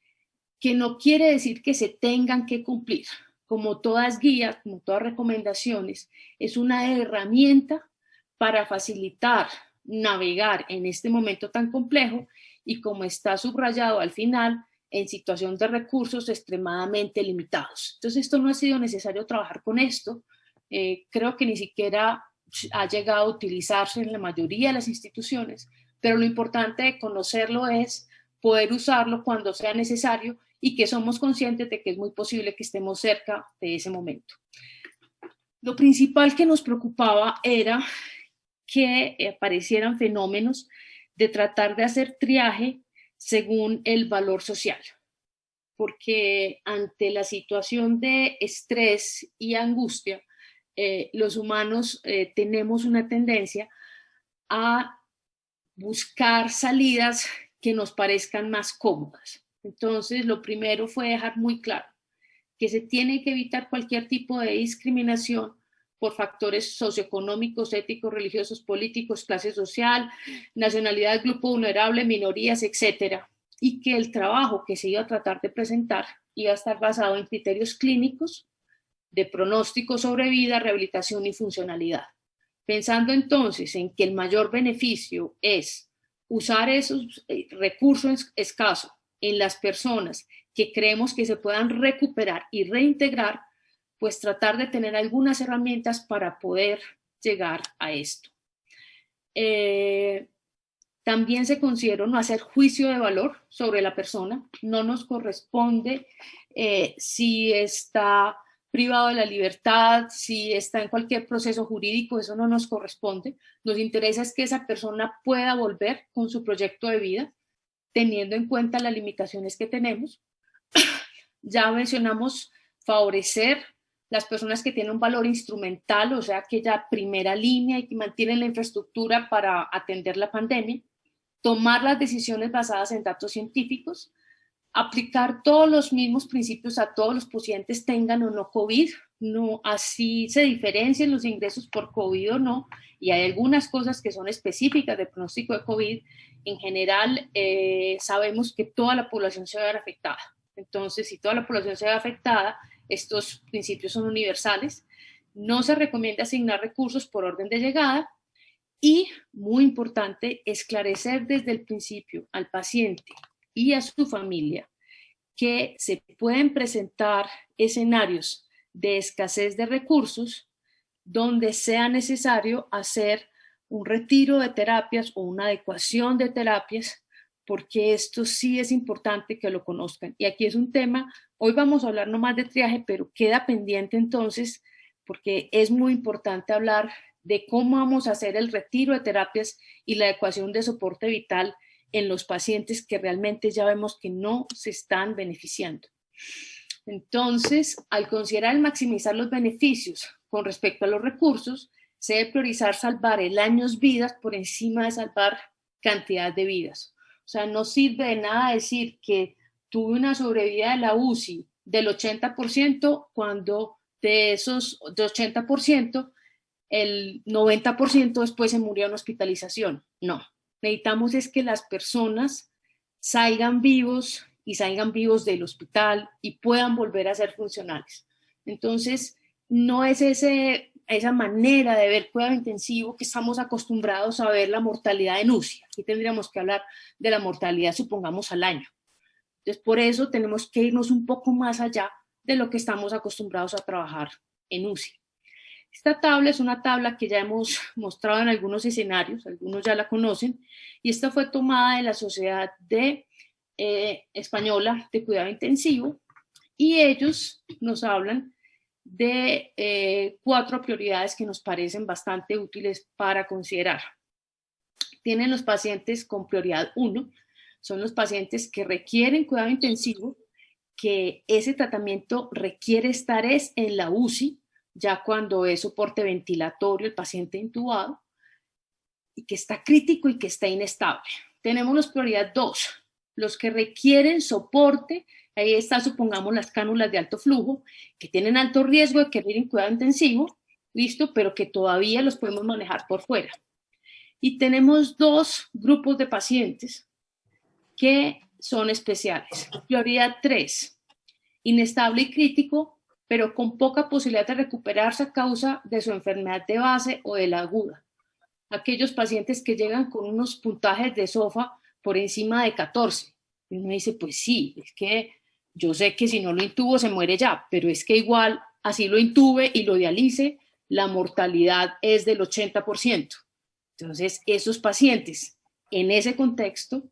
que no quiere decir que se tengan que cumplir. Como todas guías, como todas recomendaciones, es una herramienta para facilitar, navegar en este momento tan complejo y como está subrayado al final, en situación de recursos extremadamente limitados. Entonces esto no ha sido necesario trabajar con esto, creo que ni siquiera ha llegado a utilizarse en la mayoría de las instituciones, pero lo importante de conocerlo es poder usarlo cuando sea necesario y que somos conscientes de que es muy posible que estemos cerca de ese momento. Lo principal que nos preocupaba era que aparecieran fenómenos de tratar de hacer triaje según el valor social, porque ante la situación de estrés y angustia, los humanos tenemos una tendencia a buscar salidas que nos parezcan más cómodas. Entonces, lo primero fue dejar muy claro que se tiene que evitar cualquier tipo de discriminación por factores socioeconómicos, éticos, religiosos, políticos, clase social, nacionalidad, grupo vulnerable, minorías, etcétera, y que el trabajo que se iba a tratar de presentar iba a estar basado en criterios clínicos de pronóstico sobre vida, rehabilitación y funcionalidad. Pensando entonces en que el mayor beneficio es usar esos recursos escasos en las personas que creemos que se puedan recuperar y reintegrar, pues tratar de tener algunas herramientas para poder llegar a esto. También se consideró no hacer juicio de valor sobre la persona, no nos corresponde si está privado de la libertad, si está en cualquier proceso jurídico, eso no nos corresponde. Nos interesa es que esa persona pueda volver con su proyecto de vida, teniendo en cuenta las limitaciones que tenemos. Ya mencionamos favorecer las personas que tienen un valor instrumental, o sea, aquella primera línea y que mantienen la infraestructura para atender la pandemia, tomar las decisiones basadas en datos científicos, aplicar todos los mismos principios a todos los pacientes, tengan o no COVID, no, así se diferencian los ingresos por COVID o no, y hay algunas cosas que son específicas del pronóstico de COVID. En general, sabemos que toda la población se va a ver afectada. Entonces, si toda la población se ve afectada, estos principios son universales. No se recomienda asignar recursos por orden de llegada Y, muy importante, esclarecer desde el principio al paciente y a su familia que se pueden presentar escenarios de escasez de recursos donde sea necesario hacer un retiro de terapias o una adecuación de terapias, porque esto sí es importante que lo conozcan. Y aquí es un tema, hoy vamos a hablar no más de triaje, pero queda pendiente entonces, porque es muy importante hablar de cómo vamos a hacer el retiro de terapias y la adecuación de soporte vital en los pacientes que realmente ya vemos que no se están beneficiando. Entonces, al considerar el maximizar los beneficios con respecto a los recursos, se debe priorizar salvar el años vidas por encima de salvar cantidad de vidas. O sea, no sirve de nada decir que tuve una sobrevida de la UCI del 80% cuando de esos 80%, el 90% después se murió en hospitalización. No, necesitamos es que las personas salgan vivos y salgan vivos del hospital y puedan volver a ser funcionales. Entonces, no es esa manera de ver cuidado intensivo que estamos acostumbrados a ver la mortalidad en UCI. Aquí tendríamos que hablar de la mortalidad, supongamos, al año. Entonces, por eso tenemos que irnos un poco más allá de lo que estamos acostumbrados a trabajar en UCI. Esta tabla es una tabla que ya hemos mostrado en algunos escenarios, algunos ya la conocen, y esta fue tomada de la Sociedad Española de Cuidado Intensivo, y ellos nos hablan de 4 prioridades que nos parecen bastante útiles para considerar. Tienen los pacientes con prioridad 1, son los pacientes que requieren cuidado intensivo, que ese tratamiento requiere estar en la UCI, ya cuando es soporte ventilatorio el paciente intubado, y que está crítico y que está inestable. Tenemos los prioridad 2, los que requieren soporte, ahí está, supongamos, las cánulas de alto flujo, que tienen alto riesgo de que requieren cuidado intensivo, listo, pero que todavía los podemos manejar por fuera. Y tenemos 2 grupos de pacientes que son especiales. Prioridad 3, inestable y crítico, pero con poca posibilidad de recuperarse a causa de su enfermedad de base o de la aguda. Aquellos pacientes que llegan con unos puntajes de SOFA por encima de 14. Y uno dice, pues sí, es que yo sé que si no lo intubo se muere ya, pero es que igual así lo intube y lo dialice, la mortalidad es del 80%. Entonces, esos pacientes, en ese contexto,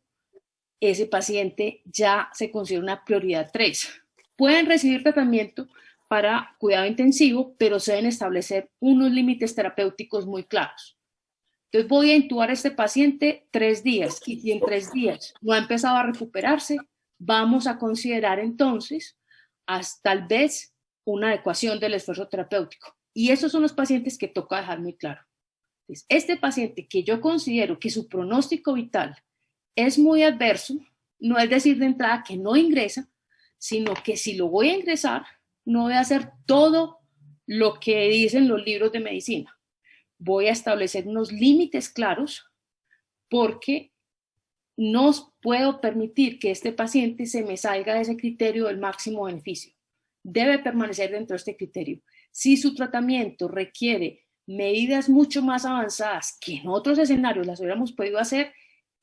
ese paciente ya se considera una prioridad 3. Pueden recibir tratamiento para cuidado intensivo, pero se deben establecer unos límites terapéuticos muy claros. Entonces voy a intubar a este paciente 3 días y si en 3 días no ha empezado a recuperarse, vamos a considerar entonces hasta tal vez una adecuación del esfuerzo terapéutico. Y esos son los pacientes que toca dejar muy claro. Entonces, este paciente que yo considero que su pronóstico vital es muy adverso, no es decir de entrada que no ingresa, sino que si lo voy a ingresar, no voy a hacer todo lo que dicen los libros de medicina. Voy a establecer unos límites claros porque no puedo permitir que este paciente se me salga de ese criterio del máximo beneficio. Debe permanecer dentro de este criterio. Si su tratamiento requiere medidas mucho más avanzadas que en otros escenarios las hubiéramos podido hacer,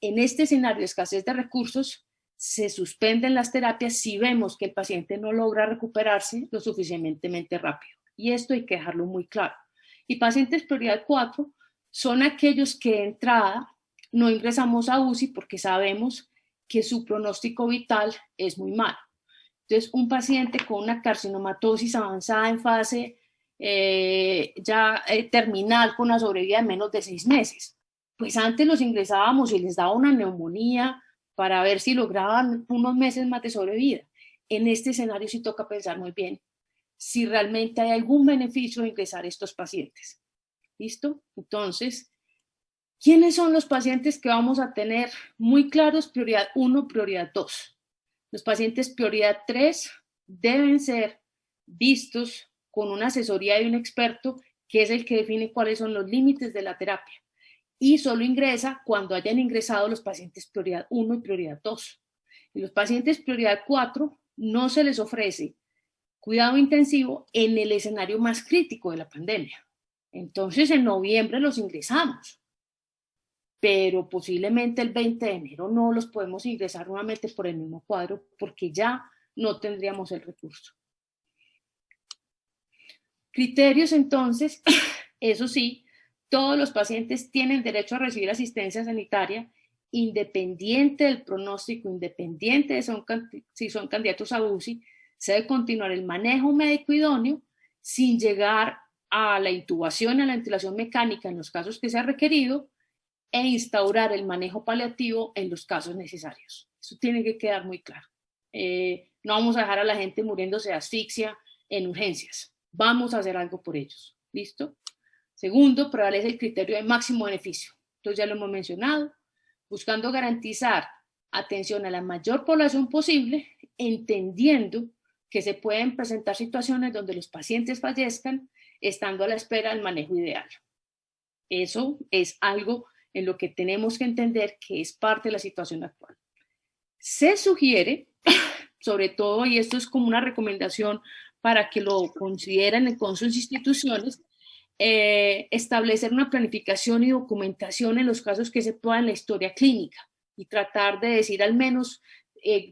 en este escenario de escasez de recursos, se suspenden las terapias si vemos que el paciente no logra recuperarse lo suficientemente rápido. Y esto hay que dejarlo muy claro. Y pacientes prioridad 4 son aquellos que de entrada no ingresamos a UCI porque sabemos que su pronóstico vital es muy malo. Entonces, un paciente con una carcinomatosis avanzada en fase terminal con una sobrevida de menos de 6 meses. Pues antes los ingresábamos y les daba una neumonía para ver si lograban unos meses más de sobrevida. En este escenario sí toca pensar muy bien si realmente hay algún beneficio de ingresar a estos pacientes. ¿Listo? Entonces, ¿quiénes son los pacientes que vamos a tener muy claros? Prioridad 1, prioridad 2. Los pacientes prioridad 3 deben ser vistos con una asesoría de un experto que es el que define cuáles son los límites de la terapia. Y solo ingresa cuando hayan ingresado los pacientes prioridad 1 y prioridad 2. Y los pacientes prioridad 4 no se les ofrece cuidado intensivo en el escenario más crítico de la pandemia. Entonces, en noviembre los ingresamos. pero posiblemente el 20 de enero no los podemos ingresar nuevamente por el mismo cuadro porque ya no tendríamos el recurso. Criterios entonces, eso sí, todos los pacientes tienen derecho a recibir asistencia sanitaria independiente del pronóstico, independiente de si son candidatos a UCI, se debe continuar el manejo médico idóneo sin llegar a la intubación y a la ventilación mecánica en los casos que sea requerido e instaurar el manejo paliativo en los casos necesarios. Eso tiene que quedar muy claro. No vamos a dejar a la gente muriéndose de asfixia en urgencias. Vamos a hacer algo por ellos. ¿Listo? Segundo, prevalece el criterio de máximo beneficio. Entonces ya lo hemos mencionado, buscando garantizar atención a la mayor población posible, entendiendo que se pueden presentar situaciones donde los pacientes fallezcan estando a la espera del manejo ideal. Eso es algo en lo que tenemos que entender que es parte de la situación actual. Se sugiere, sobre todo, y esto es como una recomendación para que lo consideren con sus instituciones, establecer una planificación y documentación en los casos que se puedan en la historia clínica y tratar de decir al menos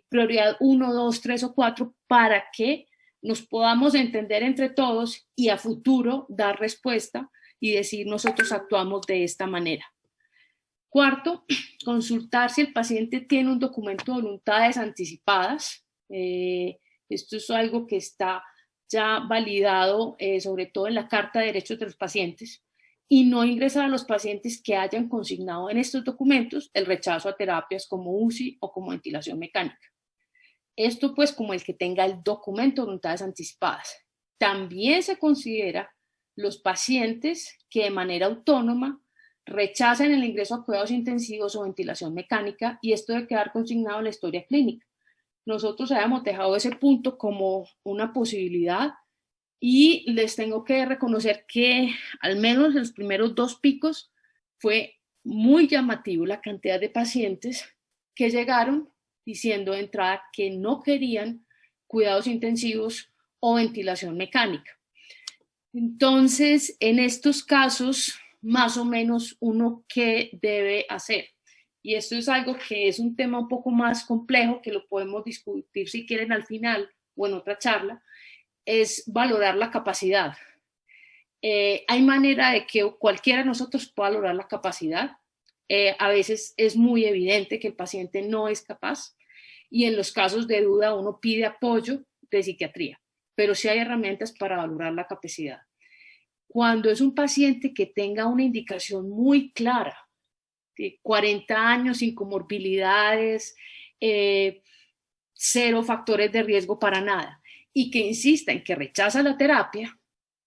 prioridad 1, 2, 3 o 4 para que nos podamos entender entre todos y a futuro dar respuesta y decir nosotros actuamos de esta manera. Cuarto, consultar si el paciente tiene un documento de voluntades anticipadas. Esto es algo que está ya validado, sobre todo en la Carta de Derechos de los Pacientes, y no ingresar a los pacientes que hayan consignado en estos documentos el rechazo a terapias como UCI o como ventilación mecánica. Esto pues como el que tenga el documento de voluntades anticipadas. También se considera los pacientes que de manera autónoma rechazan el ingreso a cuidados intensivos o ventilación mecánica, y esto debe quedar consignado en la historia clínica. Nosotros habíamos dejado ese punto como una posibilidad y les tengo que reconocer que al menos en los primeros 2 picos fue muy llamativo la cantidad de pacientes que llegaron diciendo de entrada que no querían cuidados intensivos o ventilación mecánica. Entonces, en estos casos, más o menos uno qué debe hacer. Y esto es algo que es un tema un poco más complejo, que lo podemos discutir si quieren al final o en otra charla, es valorar la capacidad. Hay manera de que cualquiera de nosotros pueda valorar la capacidad. A veces es muy evidente que el paciente no es capaz y en los casos de duda uno pide apoyo de psiquiatría, pero sí hay herramientas para valorar la capacidad. Cuando es un paciente que tenga una indicación muy clara, 40 años sin comorbilidades, 0 factores de riesgo para nada, y que insista en que rechaza la terapia,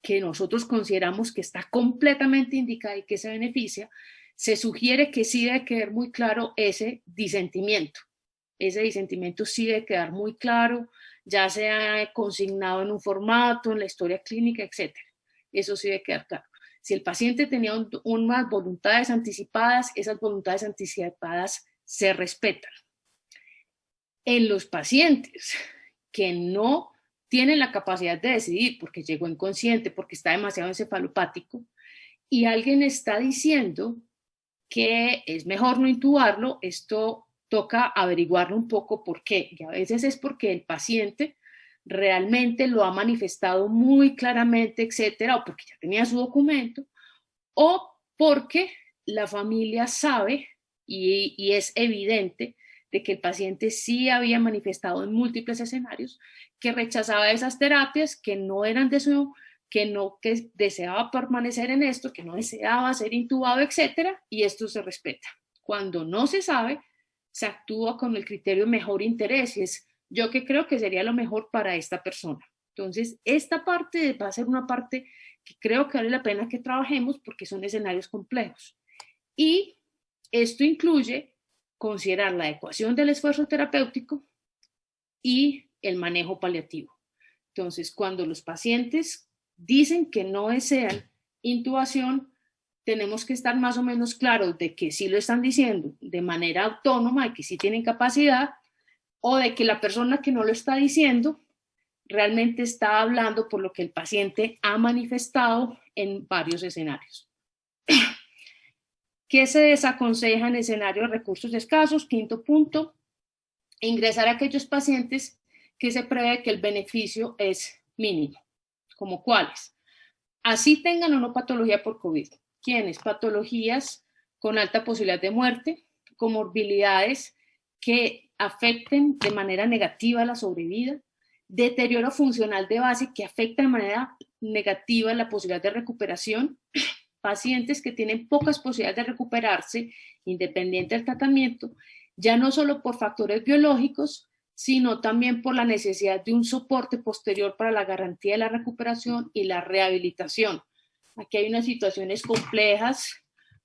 que nosotros consideramos que está completamente indicada y que se beneficia, se sugiere que sí debe quedar muy claro ese disentimiento. Ese disentimiento sí debe quedar muy claro, ya sea consignado en un formato, en la historia clínica, etc. Eso sí debe quedar claro. Si el paciente tenía unas voluntades anticipadas, esas voluntades anticipadas se respetan. En los pacientes que no tienen la capacidad de decidir porque llegó inconsciente, porque está demasiado encefalopático, y alguien está diciendo que es mejor no intubarlo, esto toca averiguarlo un poco por qué. Y a veces es porque el paciente realmente lo ha manifestado muy claramente, etcétera, o porque ya tenía su documento, o porque la familia sabe y es evidente de que el paciente sí había manifestado en múltiples escenarios que rechazaba esas terapias, que no eran de su, que deseaba permanecer en esto, que no deseaba ser intubado, etcétera, y esto se respeta. Cuando no se sabe, se actúa con el criterio mejor interés, y es yo que creo que sería lo mejor para esta persona. Entonces, esta parte va a ser una parte que creo que vale la pena que trabajemos porque son escenarios complejos. Y esto incluye considerar la adecuación del esfuerzo terapéutico y el manejo paliativo. Entonces, cuando los pacientes dicen que no desean intubación, tenemos que estar más o menos claros de que sí lo están diciendo de manera autónoma, de que sí tienen capacidad, o de que la persona que no lo está diciendo realmente está hablando por lo que el paciente ha manifestado en varios escenarios. ¿Qué se desaconseja en escenario de recursos escasos? Quinto punto, ingresar a aquellos pacientes que se prevé que el beneficio es mínimo. ¿Como cuáles? Así tengan o no patología por COVID. ¿Quiénes? Patologías con alta posibilidad de muerte, comorbilidades que afecten de manera negativa la sobrevida, deterioro funcional de base que afecta de manera negativa la posibilidad de recuperación, pacientes que tienen pocas posibilidades de recuperarse independiente del tratamiento, ya no solo por factores biológicos, sino también por la necesidad de un soporte posterior para la garantía de la recuperación y la rehabilitación. Aquí hay unas situaciones complejas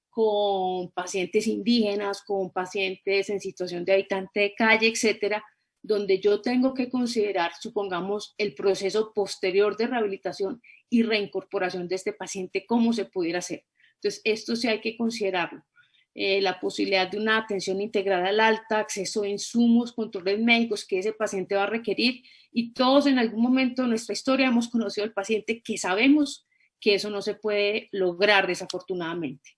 con pacientes indígenas, con pacientes en situación de habitante de calle, etcétera, donde yo tengo que considerar, supongamos, el proceso posterior de rehabilitación y reincorporación de este paciente, cómo se pudiera hacer. Entonces, esto sí hay que considerarlo. La posibilidad de una atención integrada al alta, acceso a insumos, controles médicos que ese paciente va a requerir, y todos en algún momento de nuestra historia hemos conocido al paciente que sabemos que eso no se puede lograr desafortunadamente.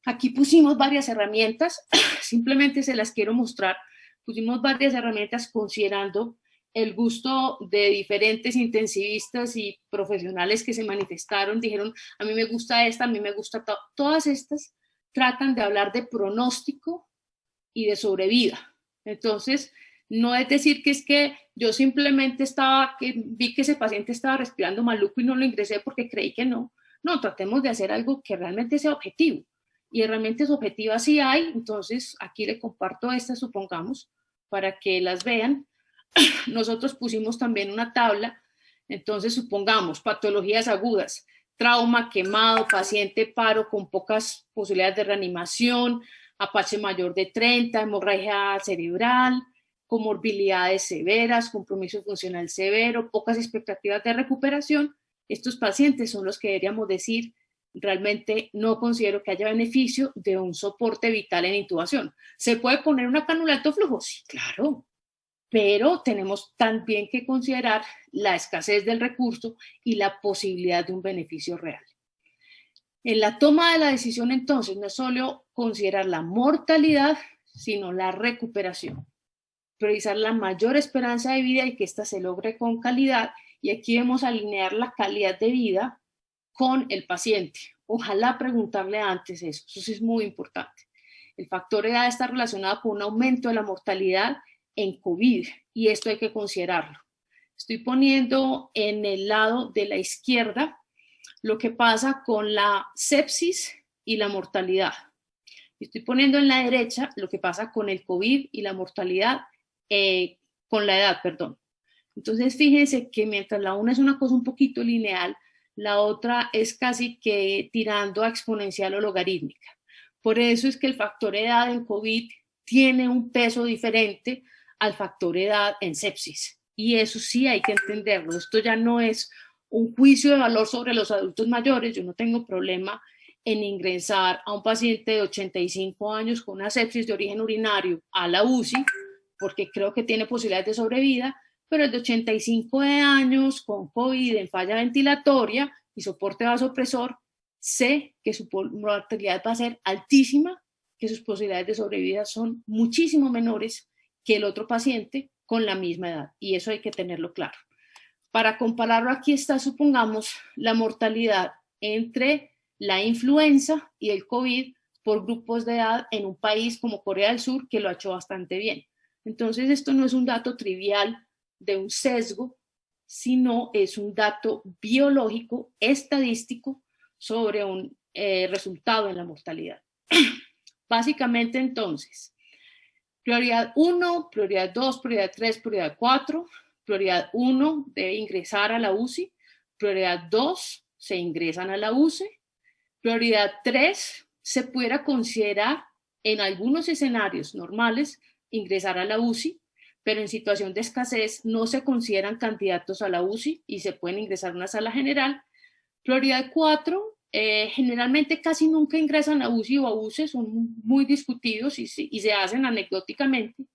Aquí pusimos varias herramientas, simplemente se las quiero mostrar. Pusimos varias herramientas considerando el gusto de diferentes intensivistas y profesionales que se manifestaron, dijeron, a mí me gusta esta, a mí me gusta todas estas tratan de hablar de pronóstico y de sobrevida. Entonces, no es decir que es que yo simplemente vi que ese paciente estaba respirando maluco y no lo ingresé porque creí que no. No, tratemos de hacer algo que realmente sea objetivo. Y herramientas objetivas sí hay, entonces aquí le comparto estas, supongamos, para que las vean. Nosotros pusimos también una tabla, entonces supongamos patologías agudas, trauma, quemado, paciente paro con pocas posibilidades de reanimación, Apache mayor de 30, hemorragia cerebral, comorbilidades severas, compromiso funcional severo, pocas expectativas de recuperación. Estos pacientes son los que deberíamos decir, realmente no considero que haya beneficio de un soporte vital en intubación. ¿Se puede poner una cánula de alto flujo? Sí, claro, pero tenemos también que considerar la escasez del recurso y la posibilidad de un beneficio real. En la toma de la decisión, entonces, no es solo considerar la mortalidad, sino la recuperación. Priorizar la mayor esperanza de vida y que ésta se logre con calidad, y aquí debemos alinear la calidad de vida con el paciente. Ojalá preguntarle antes eso es muy importante. El factor edad está relacionado con un aumento de la mortalidad en COVID, y esto hay que considerarlo. Estoy poniendo en el lado de la izquierda lo que pasa con la sepsis y la mortalidad. Estoy poniendo en la derecha lo que pasa con el COVID y la mortalidad, con la edad, perdón. Entonces, fíjense que mientras la una es una cosa un poquito lineal, la otra es casi que tirando a exponencial o logarítmica. Por eso es que el factor edad en COVID tiene un peso diferente al factor edad en sepsis. Y eso sí hay que entenderlo. Esto ya no es un juicio de valor sobre los adultos mayores. Yo no tengo problema en ingresar a un paciente de 85 años con una sepsis de origen urinario a la UCI, porque creo que tiene posibilidades de sobrevida, pero el de 85 años con COVID en falla ventilatoria y soporte vasopresor, sé que su mortalidad va a ser altísima, que sus posibilidades de sobrevida son muchísimo menores que el otro paciente con la misma edad, y eso hay que tenerlo claro. Para compararlo, aquí está, supongamos, la mortalidad entre la influenza y el COVID por grupos de edad en un país como Corea del Sur, que lo ha hecho bastante bien. Entonces, esto no es un dato trivial de un sesgo, sino es un dato biológico, estadístico, sobre un resultado en la mortalidad. Básicamente, entonces, prioridad 1, prioridad 2, prioridad 3, prioridad 4. Prioridad 1 debe ingresar a la UCI. Prioridad 2 se ingresan a la UCI. Prioridad 3 se pudiera considerar en algunos escenarios normales ingresar a la UCI, pero en situación de escasez no se consideran candidatos a la UCI y se pueden ingresar a una sala general. Prioridad 4, generalmente casi nunca ingresan a UCI o a UCE, son muy discutidos y se hacen anecdóticamente.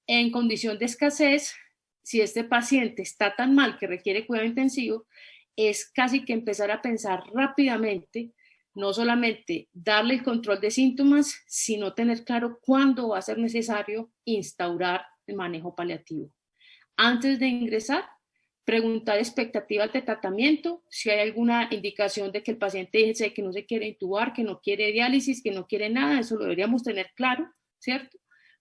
En condición de escasez, si este paciente está tan mal que requiere cuidado intensivo, es casi que empezar a pensar rápidamente no solamente darle el control de síntomas, sino tener claro cuándo va a ser necesario instaurar el manejo paliativo. Antes de ingresar, preguntar expectativas de tratamiento, si hay alguna indicación de que el paciente dice que no se quiere intubar, que no quiere diálisis, que no quiere nada, eso lo deberíamos tener claro, ¿cierto?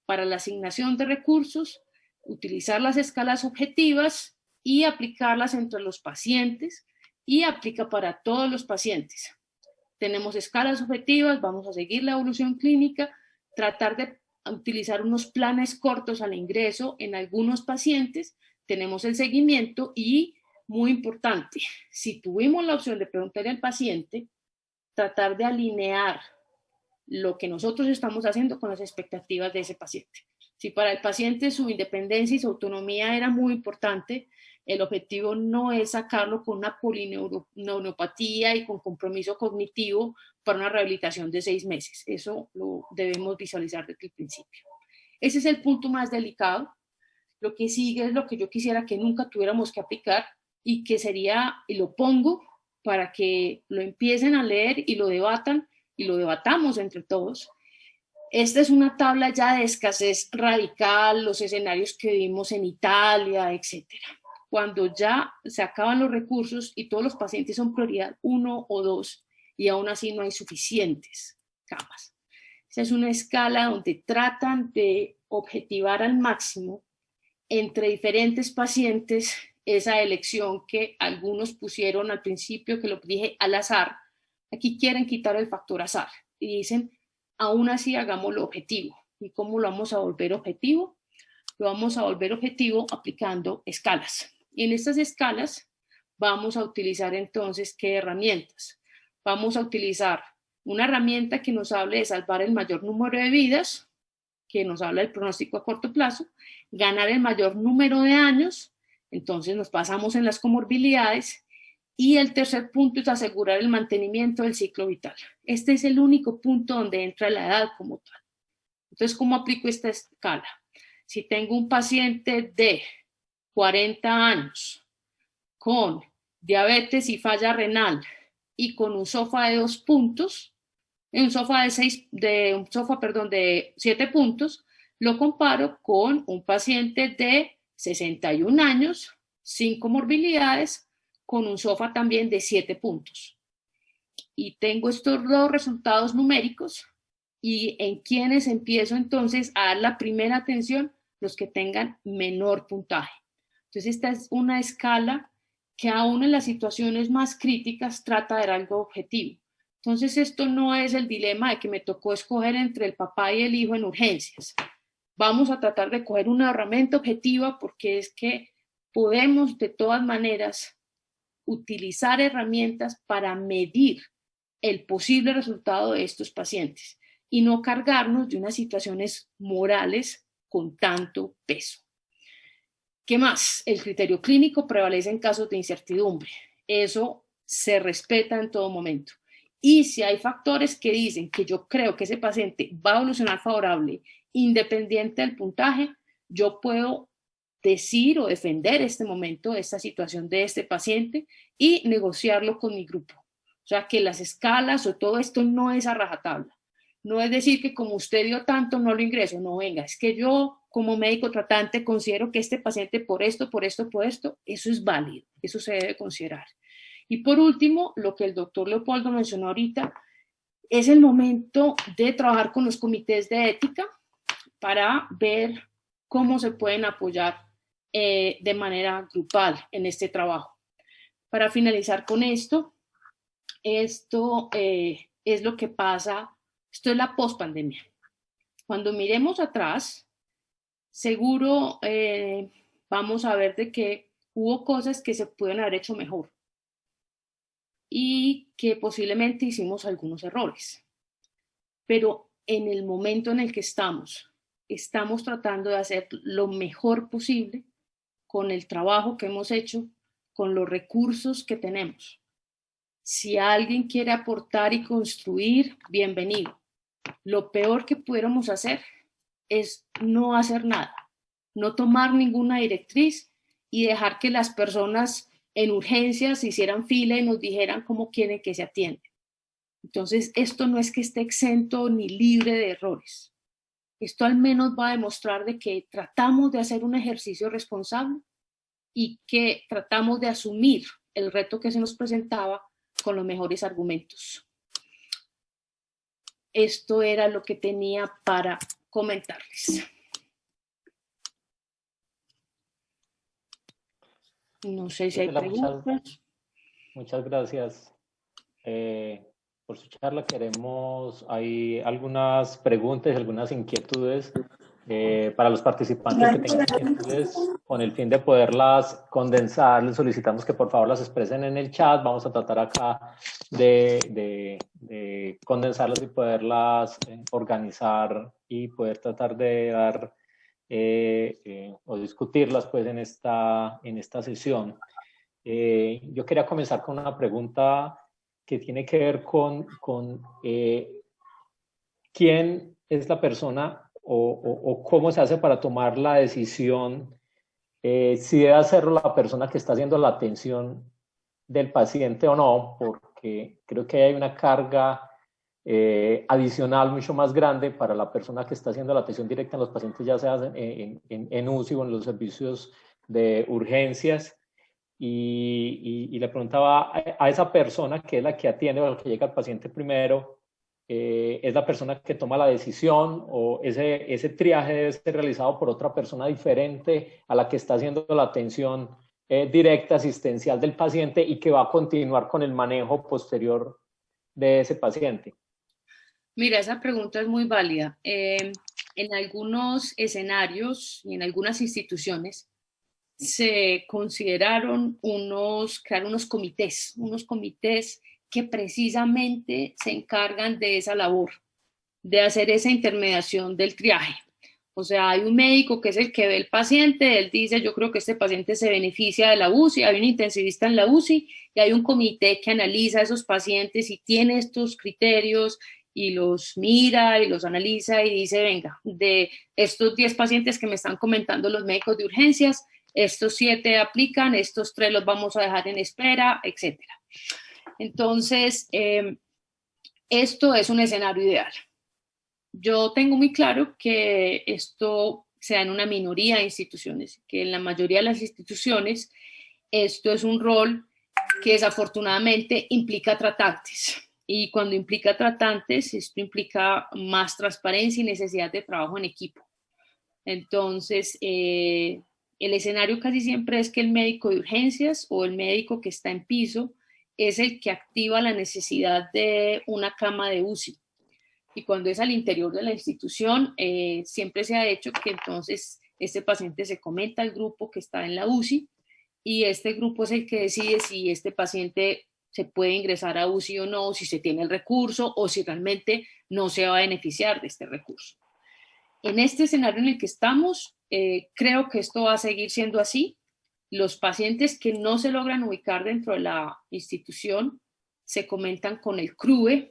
Para la asignación de recursos, utilizar las escalas objetivas y aplicarlas entre los pacientes, y aplica para todos los pacientes. Tenemos escalas objetivas, vamos a seguir la evolución clínica, tratar de utilizar unos planes cortos al ingreso en algunos pacientes, tenemos el seguimiento y, muy importante, si tuvimos la opción de preguntarle al paciente, tratar de alinear lo que nosotros estamos haciendo con las expectativas de ese paciente. Si para el paciente su independencia y su autonomía era muy importante, el objetivo no es sacarlo con una polineuropatía y con compromiso cognitivo para una rehabilitación de 6 meses. Eso lo debemos visualizar desde el principio. Ese es el punto más delicado. Lo que sigue es lo que yo quisiera que nunca tuviéramos que aplicar y que sería, y lo pongo para que lo empiecen a leer y lo debatan y lo debatamos entre todos. Esta es una tabla ya de escasez radical, los escenarios que vimos en Italia, etcétera. Cuando ya se acaban los recursos y todos los pacientes son prioridad 1 o 2 y aún así no hay suficientes camas. Esa es una escala donde tratan de objetivar al máximo entre diferentes pacientes esa elección que algunos pusieron al principio, que lo dije al azar. Aquí quieren quitar el factor azar y dicen, aún así hagámoslo objetivo. ¿Y cómo lo vamos a volver objetivo? Lo vamos a volver objetivo aplicando escalas. Y en estas escalas vamos a utilizar entonces, ¿qué herramientas? Vamos a utilizar una herramienta que nos hable de salvar el mayor número de vidas, que nos habla del pronóstico a corto plazo, ganar el mayor número de años, entonces nos pasamos en las comorbilidades, y el tercer punto es asegurar el mantenimiento del ciclo vital. Este es el único punto donde entra la edad como tal. Entonces, ¿cómo aplico esta escala? Si tengo un paciente de 40 años con diabetes y falla renal y con un SOFA de 2 puntos, un SOFA de 7 puntos, lo comparo con un paciente de 61 años, sin comorbilidades, con un SOFA también de 7 puntos. Y tengo estos 2 resultados numéricos y en quienes empiezo entonces a dar la primera atención, los que tengan menor puntaje. Entonces esta es una escala que aún en las situaciones más críticas trata de dar algo objetivo. Entonces esto no es el dilema de que me tocó escoger entre el papá y el hijo en urgencias. Vamos a tratar de coger una herramienta objetiva porque es que podemos de todas maneras utilizar herramientas para medir el posible resultado de estos pacientes y no cargarnos de unas situaciones morales con tanto peso. ¿Qué más? El criterio clínico prevalece en casos de incertidumbre. Eso se respeta en todo momento. Y si hay factores que dicen que yo creo que ese paciente va a evolucionar favorable, independiente del puntaje, yo puedo decir o defender este momento, esta situación de este paciente y negociarlo con mi grupo. O sea, que las escalas o todo esto no es a rajatabla. No es decir que como usted dio tanto, no lo ingreso. No, venga, es que yo como médico tratante considero que este paciente por esto, eso es válido, eso se debe considerar. Y por último, lo que el doctor Leopoldo mencionó ahorita, es el momento de trabajar con los comités de ética para ver cómo se pueden apoyar de manera grupal en este trabajo. Para finalizar con esto es lo que pasa, esto es la pospandemia. Cuando miremos atrás, seguro vamos a ver de que hubo cosas que se pueden haber hecho mejor y que posiblemente hicimos algunos errores. Pero en el momento en el que estamos tratando de hacer lo mejor posible con el trabajo que hemos hecho, con los recursos que tenemos. Si alguien quiere aportar y construir, bienvenido. Lo peor que pudiéramos hacer es no hacer nada, no tomar ninguna directriz y dejar que las personas en urgencias hicieran fila y nos dijeran cómo quieren que se atiende. Entonces, esto no es que esté exento ni libre de errores. Esto al menos va a demostrar de que tratamos de hacer un ejercicio responsable y que tratamos de asumir el reto que se nos presentaba con los mejores argumentos. Esto era lo que tenía para comentarles. No sé si hay preguntas. Muchas gracias por su charla. Hay algunas preguntas, algunas inquietudes para los participantes que tengan inquietudes, con el fin de poderlas condensar. Les solicitamos que por favor las expresen en el chat. Vamos a tratar acá de condensarlas y poderlas organizar y poder tratar de dar o discutirlas pues en esta sesión. Yo quería comenzar con una pregunta que tiene que ver con quién es la persona o cómo se hace para tomar la decisión, si debe hacerlo la persona que está haciendo la atención del paciente o no, porque creo que hay una carga adicional mucho más grande para la persona que está haciendo la atención directa en los pacientes, ya sea en UCI o en los servicios de urgencias. Y le preguntaba a esa persona que es la que atiende o la que llega al paciente primero, ¿es la persona que toma la decisión o ese triaje debe ser realizado por otra persona diferente a la que está haciendo la atención directa asistencial del paciente y que va a continuar con el manejo posterior de ese paciente? Mira, esa pregunta es muy válida. En algunos escenarios y en algunas instituciones se consideraron crear unos comités que precisamente se encargan de esa labor, de hacer esa intermediación del triaje. O sea, hay un médico que es el que ve el paciente, él dice, yo creo que este paciente se beneficia de la UCI, hay un intensivista en la UCI y hay un comité que analiza a esos pacientes y tiene estos criterios y los mira y los analiza y dice, venga, de estos 10 pacientes que me están comentando los médicos de urgencias, estos 7 aplican, estos 3 los vamos a dejar en espera, etc. Entonces, esto es un escenario ideal. Yo tengo muy claro que esto se da en una minoría de instituciones, que en la mayoría de las instituciones esto es un rol que desafortunadamente implica tratantes. Y cuando implica tratantes, esto implica más transparencia y necesidad de trabajo en equipo. Entonces, el escenario casi siempre es que el médico de urgencias o el médico que está en piso es el que activa la necesidad de una cama de UCI. Y cuando es al interior de la institución, siempre se ha hecho que entonces este paciente se comenta al grupo que está en la UCI y este grupo es el que decide si este paciente se puede ingresar a UCI o no, si se tiene el recurso o si realmente no se va a beneficiar de este recurso. En este escenario en el que estamos, creo que esto va a seguir siendo así. Los pacientes que no se logran ubicar dentro de la institución se comentan con el CRUE,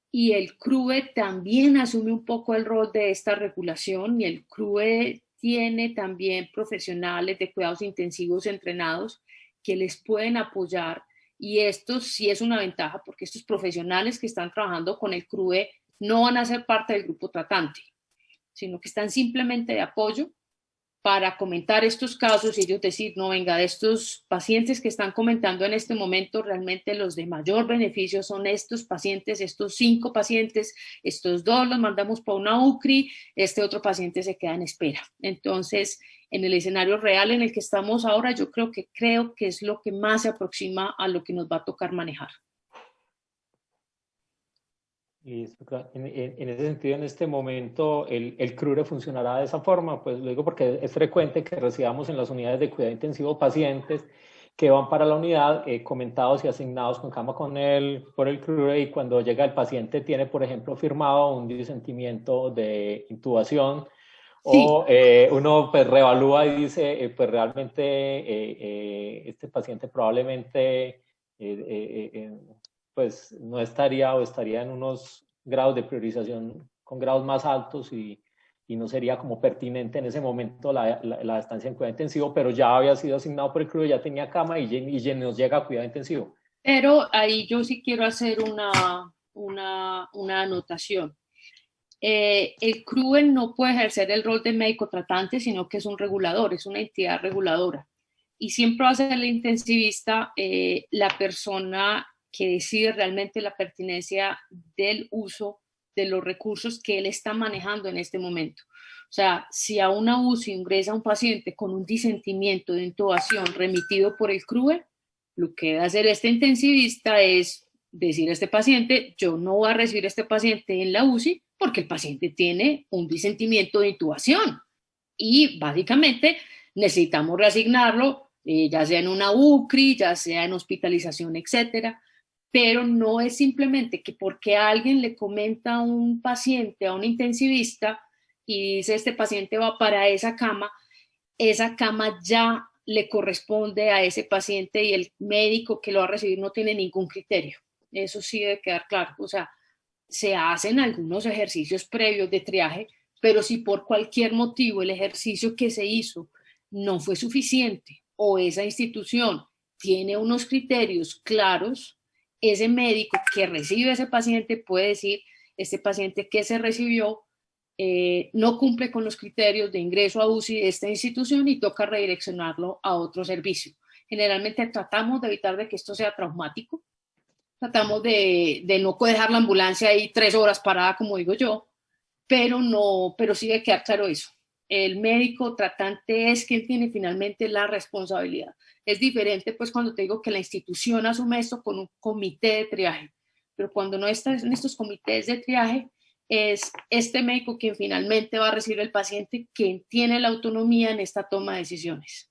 y el CRUE también asume un poco el rol de esta regulación y el CRUE tiene también profesionales de cuidados intensivos entrenados que les pueden apoyar y esto sí es una ventaja porque estos profesionales que están trabajando con el CRUE no van a ser parte del grupo tratante, sino que están simplemente de apoyo para comentar estos casos y ellos decir, no, venga, de estos pacientes que están comentando en este momento, realmente los de mayor beneficio son estos pacientes, estos 5 pacientes, estos 2 los mandamos para una UCRI, este otro paciente se queda en espera. Entonces, en el escenario real en el que estamos ahora, yo creo que es lo que más se aproxima a lo que nos va a tocar manejar. En ese sentido, en este momento, el CRUE funcionará de esa forma, pues lo digo porque es frecuente que recibamos en las unidades de cuidado intensivo pacientes que van para la unidad comentados y asignados con cama por el CRUE y cuando llega el paciente tiene, por ejemplo, firmado un disentimiento de intubación sí. O uno pues reevalúa y dice, pues realmente este paciente probablemente pues no estaría o estaría en unos grados de priorización con grados más altos y no sería como pertinente en ese momento la estancia en cuidado intensivo, pero ya había sido asignado por el CRUE, ya tenía cama y nos llega a cuidado intensivo. Pero ahí yo sí quiero hacer una anotación. El CRUE no puede ejercer el rol de médico tratante, sino que es un regulador, es una entidad reguladora. Y siempre va a ser el intensivista la persona que decide realmente la pertinencia del uso de los recursos que él está manejando en este momento. O sea, si a una UCI ingresa un paciente con un disentimiento de intubación remitido por el CRUE, lo que debe hacer este intensivista es decir a este paciente, yo no voy a recibir a este paciente en la UCI porque el paciente tiene un disentimiento de intubación. Y básicamente necesitamos reasignarlo, ya sea en una UCRI, ya sea en hospitalización, etcétera. Pero no es simplemente que porque alguien le comenta a un paciente, a un intensivista, y dice este paciente va para esa cama ya le corresponde a ese paciente y el médico que lo va a recibir no tiene ningún criterio. Eso sí debe quedar claro. O sea, se hacen algunos ejercicios previos de triaje, pero si por cualquier motivo el ejercicio que se hizo no fue suficiente o esa institución tiene unos criterios claros, ese médico que recibe a ese paciente puede decir, este paciente que se recibió no cumple con los criterios de ingreso a UCI de esta institución y toca redireccionarlo a otro servicio. Generalmente tratamos de evitar de que esto sea traumático, tratamos de no dejar la ambulancia ahí 3 horas parada, como digo yo, pero sí debe quedar claro eso. El médico tratante es quien tiene finalmente la responsabilidad. Es diferente pues cuando te digo que la institución asume esto con un comité de triaje, pero cuando no está en estos comités de triaje, es este médico quien finalmente va a recibir el paciente, quien tiene la autonomía en esta toma de decisiones.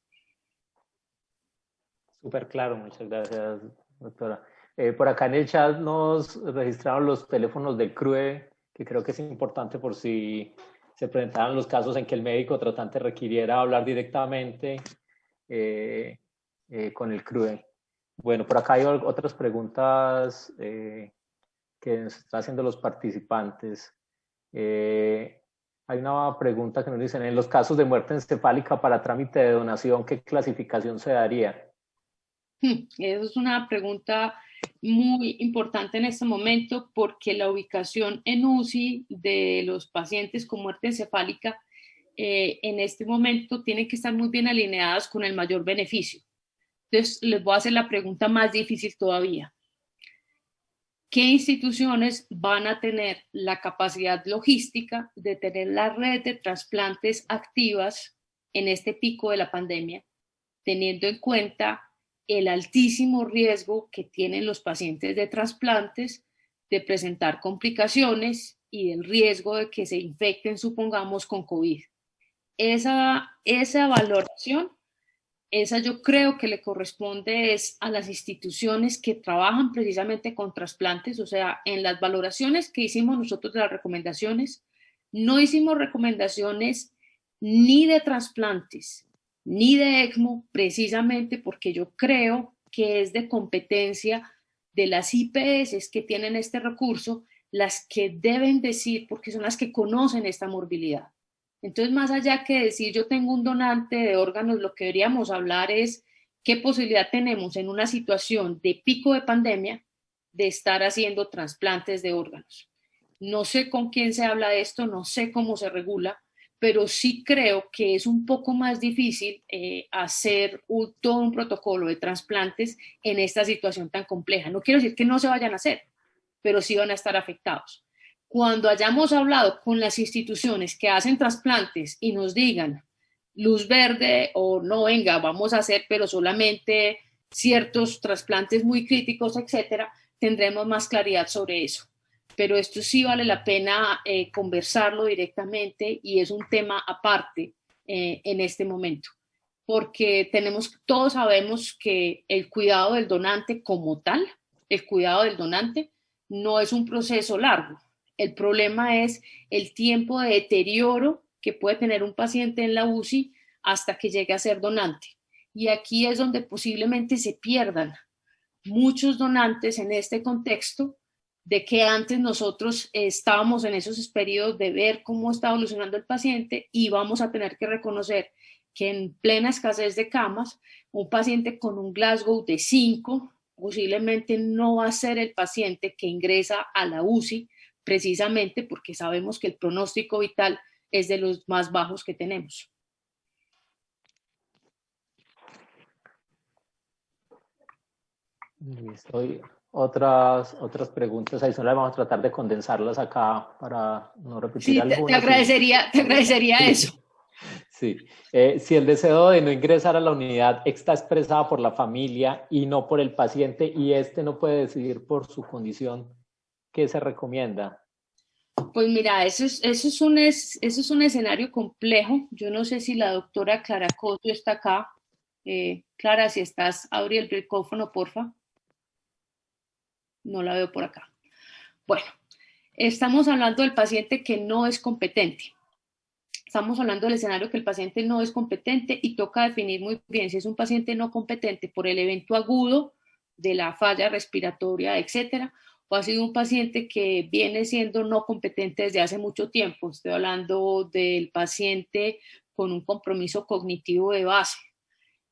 Súper claro, muchas gracias, doctora. Por acá en el chat nos registraron los teléfonos del CRUE, que creo que es importante por si se presentaran los casos en que el médico tratante requiriera hablar directamente con el CRUE. Bueno, por acá hay otras preguntas que nos están haciendo los participantes. Hay una pregunta que nos dicen, en los casos de muerte encefálica para trámite de donación, ¿qué clasificación se daría? Esa es una pregunta muy importante en este momento porque la ubicación en UCI de los pacientes con muerte encefálica en este momento tienen que estar muy bien alineadas con el mayor beneficio. Entonces, les voy a hacer la pregunta más difícil todavía. ¿Qué instituciones van a tener la capacidad logística de tener la red de trasplantes activas en este pico de la pandemia, teniendo en cuenta el altísimo riesgo que tienen los pacientes de trasplantes de presentar complicaciones y el riesgo de que se infecten, supongamos, con COVID? Esa valoración, esa yo creo que le corresponde es a las instituciones que trabajan precisamente con trasplantes. O sea, en las valoraciones que hicimos nosotros de las recomendaciones, no hicimos recomendaciones ni de trasplantes, ni de ECMO, precisamente porque yo creo que es de competencia de las IPS que tienen este recurso, las que deben decir, porque son las que conocen esta morbilidad. Entonces, más allá que decir yo tengo un donante de órganos, lo que deberíamos hablar es qué posibilidad tenemos en una situación de pico de pandemia de estar haciendo trasplantes de órganos. No sé con quién se habla de esto, no sé cómo se regula, pero sí creo que es un poco más difícil hacer todo un protocolo de trasplantes en esta situación tan compleja. No quiero decir que no se vayan a hacer, pero sí van a estar afectados. Cuando hayamos hablado con las instituciones que hacen trasplantes y nos digan luz verde o no, venga, vamos a hacer, pero solamente ciertos trasplantes muy críticos, etcétera, tendremos más claridad sobre eso. Pero esto sí vale la pena conversarlo directamente y es un tema aparte en este momento, porque todos sabemos que el cuidado del donante como tal, el cuidado del donante no es un proceso largo. El problema es el tiempo de deterioro que puede tener un paciente en la UCI hasta que llegue a ser donante. Y aquí es donde posiblemente se pierdan muchos donantes en este contexto de que antes nosotros estábamos en esos periodos de ver cómo está evolucionando el paciente y vamos a tener que reconocer que en plena escasez de camas, un paciente con un Glasgow de 5 posiblemente no va a ser el paciente que ingresa a la UCI, precisamente porque sabemos que el pronóstico vital es de los más bajos que tenemos. Listo. Y otras preguntas adicionales, vamos a tratar de condensarlas acá para no repetir Sí, algunas. te agradecería eso. Sí. Si el deseo de no ingresar a la unidad está expresado por la familia y no por el paciente y este no puede decidir por su condición, ¿qué se recomienda? Pues mira, eso es un escenario complejo. Yo no sé si la doctora Clara Coto está acá. Clara, si estás, abre el micrófono, porfa. No la veo por acá. Bueno, estamos hablando del paciente que no es competente. Estamos hablando del escenario que el paciente no es competente y toca definir muy bien si es un paciente no competente por el evento agudo de la falla respiratoria, etcétera, o ha sido un paciente que viene siendo no competente desde hace mucho tiempo. Estoy hablando del paciente con un compromiso cognitivo de base.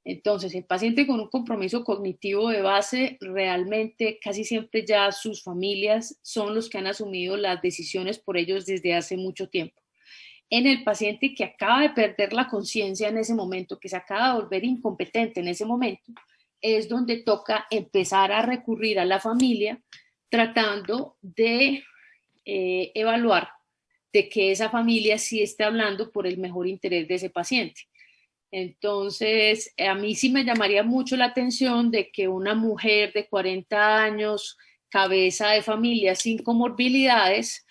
Entonces, el paciente con un compromiso cognitivo de base, realmente casi siempre ya sus familias son los que han asumido las decisiones por ellos desde hace mucho tiempo. En el paciente que acaba de perder la conciencia en ese momento, que se acaba de volver incompetente en ese momento, es donde toca empezar a recurrir a la familia tratando de evaluar de que esa familia sí esté hablando por el mejor interés de ese paciente. Entonces, a mí sí me llamaría mucho la atención de que una mujer de 40 años, cabeza de familia sin comorbilidades,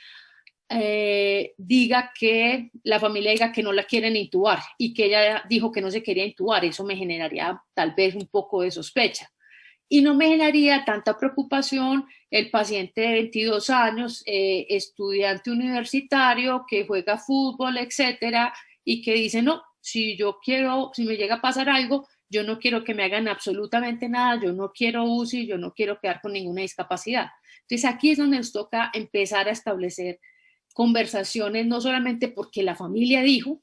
diga que la familia diga que no la quieren intubar y que ella dijo que no se quería intubar. Eso me generaría tal vez un poco de sospecha. Y no me generaría tanta preocupación el paciente de 22 años, estudiante universitario que juega fútbol, etcétera, y que dice, no, si me llega a pasar algo, yo no quiero que me hagan absolutamente nada, yo no quiero UCI, yo no quiero quedar con ninguna discapacidad. Entonces aquí es donde nos toca empezar a establecer conversaciones, no solamente porque la familia dijo,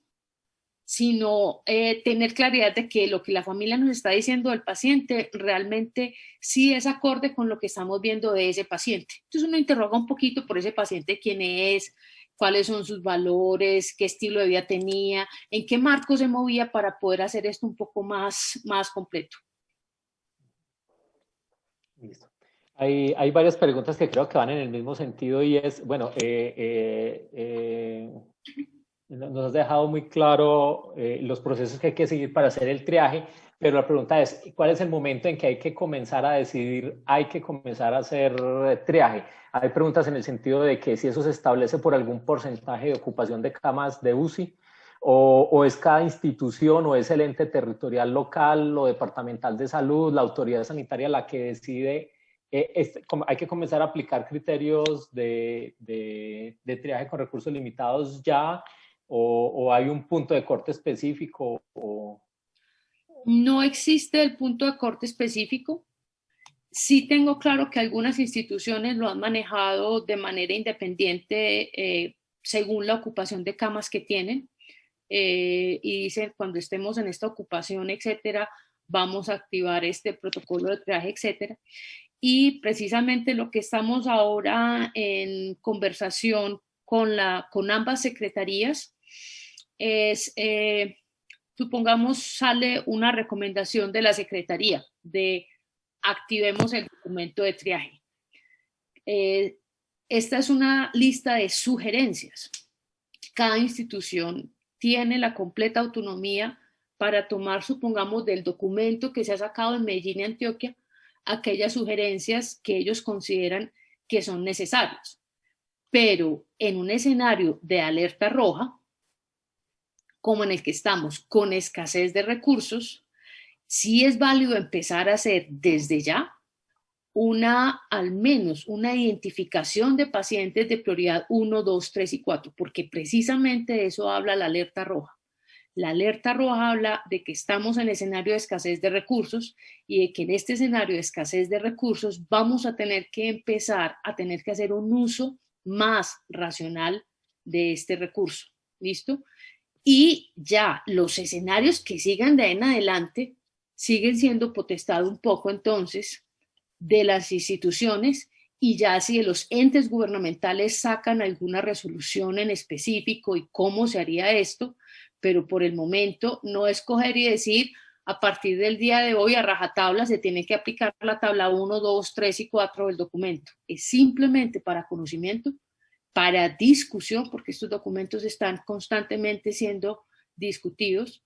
sino tener claridad de que lo que la familia nos está diciendo del paciente realmente sí es acorde con lo que estamos viendo de ese paciente. Entonces uno interroga un poquito por ese paciente quién es, cuáles son sus valores, qué estilo de vida tenía, en qué marco se movía para poder hacer esto un poco más completo. Listo. Hay varias preguntas que creo que van en el mismo sentido y es, bueno, nos has dejado muy claro los procesos que hay que seguir para hacer el triaje, pero la pregunta es, ¿cuál es el momento en que hay que comenzar a decidir, hay que comenzar a hacer triaje? Hay preguntas en el sentido de que si eso se establece por algún porcentaje de ocupación de camas de UCI, o es cada institución, o es el ente territorial local o departamental de salud, la autoridad sanitaria la que decide. Hay que comenzar a aplicar criterios de triaje con recursos limitados ya, o hay un punto de corte específico. No existe el punto de corte específico. Sí tengo claro que algunas instituciones lo han manejado de manera independiente según la ocupación de camas que tienen. Y dicen, cuando estemos en esta ocupación, etcétera, vamos a activar este protocolo de triaje, etcétera. Y precisamente lo que estamos ahora en conversación con ambas secretarías es, supongamos, sale una recomendación de la secretaría de activemos el documento de triaje. Esta es una lista de sugerencias. Cada institución tiene la completa autonomía para tomar, supongamos, del documento que se ha sacado en Medellín y Antioquia, aquellas sugerencias que ellos consideran que son necesarias. Pero en un escenario de alerta roja, como en el que estamos, con escasez de recursos, sí es válido empezar a hacer desde ya al menos una identificación de pacientes de prioridad 1, 2, 3 y 4, porque precisamente de eso habla la alerta roja. La alerta roja habla de que estamos en escenario de escasez de recursos y de que en este escenario de escasez de recursos vamos a tener que empezar a tener que hacer un uso más racional de este recurso. ¿Listo? Y ya los escenarios que sigan de ahí en adelante siguen siendo potestad un poco entonces de las instituciones, y ya si los entes gubernamentales sacan alguna resolución en específico y cómo se haría esto, pero por el momento no escoger y decir a partir del día de hoy a rajatabla se tiene que aplicar la tabla 1, 2, 3 y 4 del documento. Es simplemente para conocimiento, para discusión, porque estos documentos están constantemente siendo discutidos,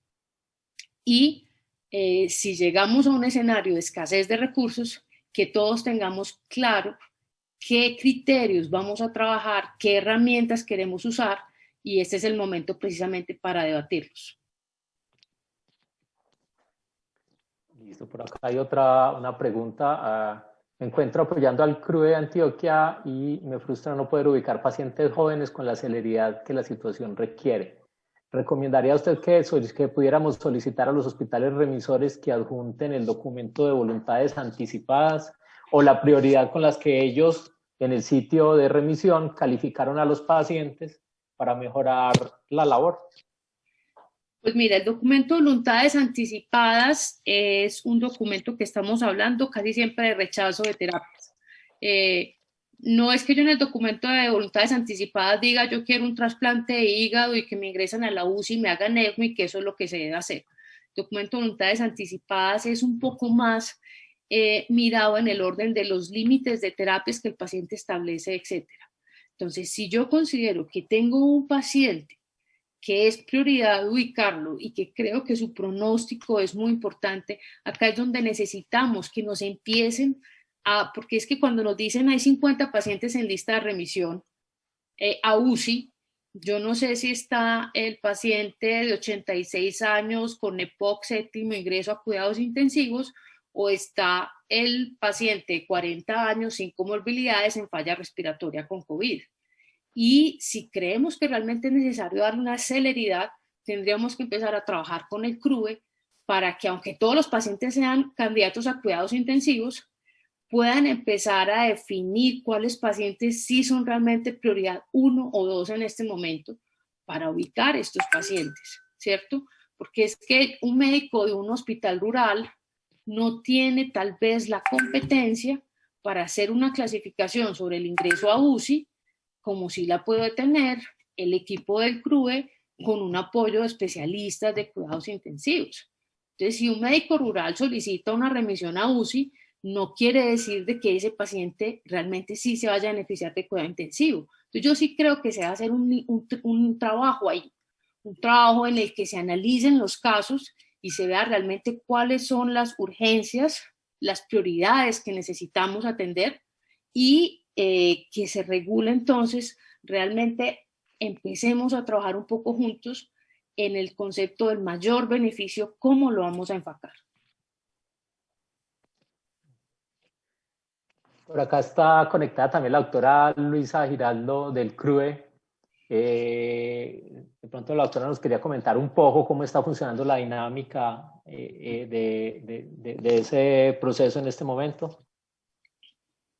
y si llegamos a un escenario de escasez de recursos, que todos tengamos claro qué criterios vamos a trabajar, qué herramientas queremos usar, y este es el momento precisamente para debatirlos. Listo, por acá hay una pregunta. Me encuentro apoyando al CRUE de Antioquia y me frustra no poder ubicar pacientes jóvenes con la celeridad que la situación requiere. ¿Recomendaría usted que pudiéramos solicitar a los hospitales remisores que adjunten el documento de voluntades anticipadas o la prioridad con las que ellos en el sitio de remisión calificaron a los pacientes para mejorar la labor? Pues mira, el documento de voluntades anticipadas es un documento que estamos hablando casi siempre de rechazo de terapias. No es que yo en el documento de voluntades anticipadas diga yo quiero un trasplante de hígado y que me ingresen a la UCI y me hagan ECMO y que eso es lo que se debe hacer. El documento de voluntades anticipadas es un poco más mirado en el orden de los límites de terapias que el paciente establece, etc. Entonces, si yo considero que tengo un paciente que es prioridad ubicarlo y que creo que su pronóstico es muy importante, acá es donde necesitamos que nos empiecen porque es que cuando nos dicen hay 50 pacientes en lista de remisión a UCI, yo no sé si está el paciente de 86 años con EPOC séptimo ingreso a cuidados intensivos o está el paciente de 40 años sin comorbilidades en falla respiratoria con COVID. Y si creemos que realmente es necesario darle una celeridad, tendríamos que empezar a trabajar con el CRUE para que, aunque todos los pacientes sean candidatos a cuidados intensivos, puedan empezar a definir cuáles pacientes sí son realmente prioridad 1 o 2 en este momento para ubicar estos pacientes, ¿cierto? Porque es que un médico de un hospital rural no tiene tal vez la competencia para hacer una clasificación sobre el ingreso a UCI, como si la puede tener el equipo del CRUE con un apoyo de especialistas de cuidados intensivos. Entonces, si un médico rural solicita una remisión a UCI, no quiere decir de que ese paciente realmente sí se vaya a beneficiar de cuidado intensivo. Entonces, yo sí creo que se va a hacer un trabajo ahí, un trabajo en el que se analicen los casos y se vea realmente cuáles son las urgencias, las prioridades que necesitamos atender y que se regule entonces, realmente empecemos a trabajar un poco juntos en el concepto del mayor beneficio, cómo lo vamos a enfocar. Por acá está conectada también la doctora Luisa Giraldo del CRUE. De pronto la doctora nos quería comentar un poco cómo está funcionando la dinámica de ese proceso en este momento.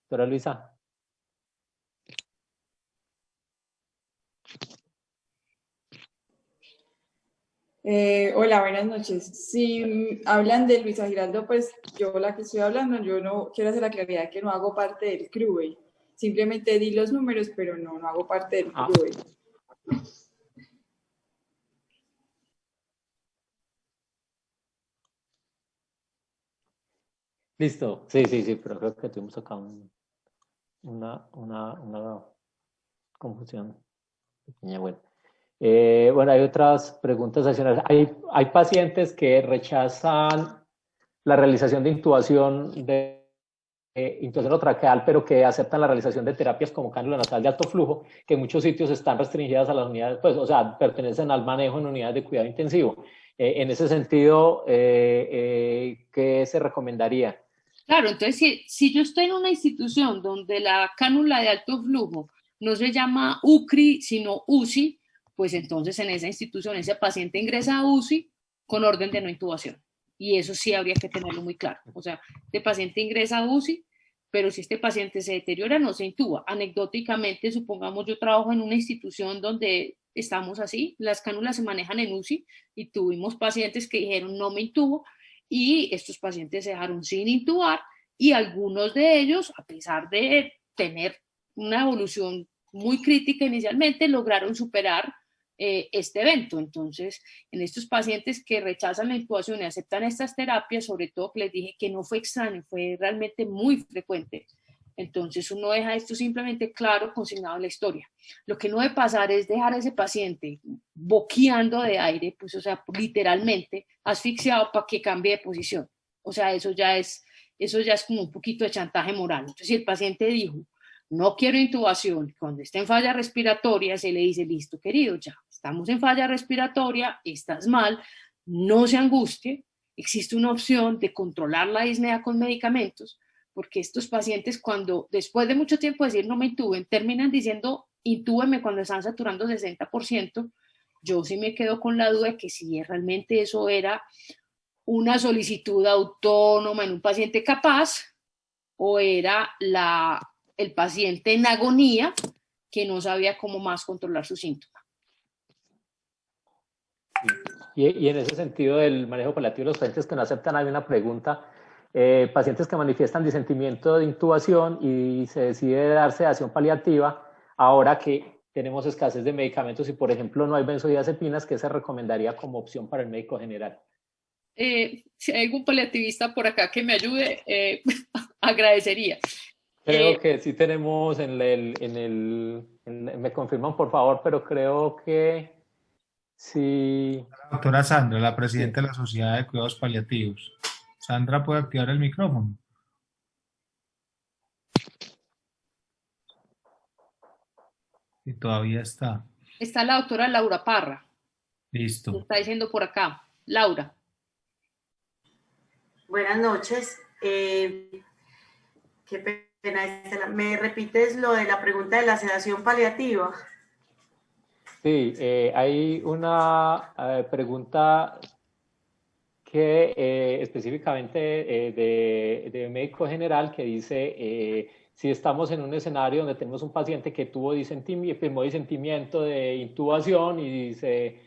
Doctora Luisa. Hola, buenas noches. Si hablan de Luisa Giraldo, pues yo la que estoy hablando, yo no quiero hacer la claridad que no hago parte del CRUE. Simplemente di los números, pero no hago parte del CRUE. Listo. Sí, pero creo que tuvimos acá una confusión pequeña. Bueno, hay otras preguntas adicionales. Hay pacientes que rechazan la realización de intubación traqueal, pero que aceptan la realización de terapias como cánula nasal de alto flujo, que en muchos sitios están restringidas a las unidades, pues, o sea, pertenecen al manejo en unidades de cuidado intensivo. En ese sentido, ¿qué se recomendaría? Claro, entonces si yo estoy en una institución donde la cánula de alto flujo no se llama UCRI, sino UCI, pues entonces en esa institución ese paciente ingresa a UCI con orden de no intubación. Y eso sí habría que tenerlo muy claro. O sea, este paciente ingresa a UCI, pero si este paciente se deteriora, no se intuba. Anecdóticamente, supongamos yo trabajo en una institución donde estamos así, las cánulas se manejan en UCI y tuvimos pacientes que dijeron no me intubo y estos pacientes se dejaron sin intubar y algunos de ellos, a pesar de tener una evolución muy crítica inicialmente, lograron superar este evento. Entonces, en estos pacientes que rechazan la intubación y aceptan estas terapias, sobre todo que les dije que no fue extraño, fue realmente muy frecuente. Entonces uno deja esto simplemente claro, consignado en la historia. Lo que no debe pasar es dejar a ese paciente boqueando de aire, pues o sea, literalmente asfixiado para que cambie de posición. O sea, eso ya es como un poquito de chantaje moral. Entonces, si el paciente dijo, no quiero intubación, cuando está en falla respiratoria, se le dice, listo, querido, ya estamos en falla respiratoria, estás mal, no se angustie, existe una opción de controlar la disnea con medicamentos, porque estos pacientes cuando, después de mucho tiempo decir no me intuben, terminan diciendo intúbeme cuando están saturando 60%, yo sí me quedo con la duda de que si realmente eso era una solicitud autónoma en un paciente capaz o era el paciente en agonía que no sabía cómo más controlar su síntoma. Y en ese sentido del manejo paliativo de los pacientes que no aceptan, hay una pregunta. Pacientes que manifiestan disentimiento de intubación y se decide dar sedación paliativa, ahora que tenemos escasez de medicamentos y, por ejemplo, no hay benzodiazepinas, ¿qué se recomendaría como opción para el médico general? Si hay algún paliativista por acá que me ayude, agradecería. Creo que sí tenemos me confirman por favor, pero creo que sí. La doctora Sandra, la presidenta de la Sociedad de Cuidados Paliativos. Sandra, ¿puede activar el micrófono? Y todavía está. Está la doctora Laura Parra. Listo. Me está diciendo por acá. Laura. Buenas noches. Qué pena, Estela. ¿Me repites lo de la pregunta de la sedación paliativa? Sí, hay una pregunta que específicamente de médico general que dice si estamos en un escenario donde tenemos un paciente que tuvo firmó disentimiento de intubación y se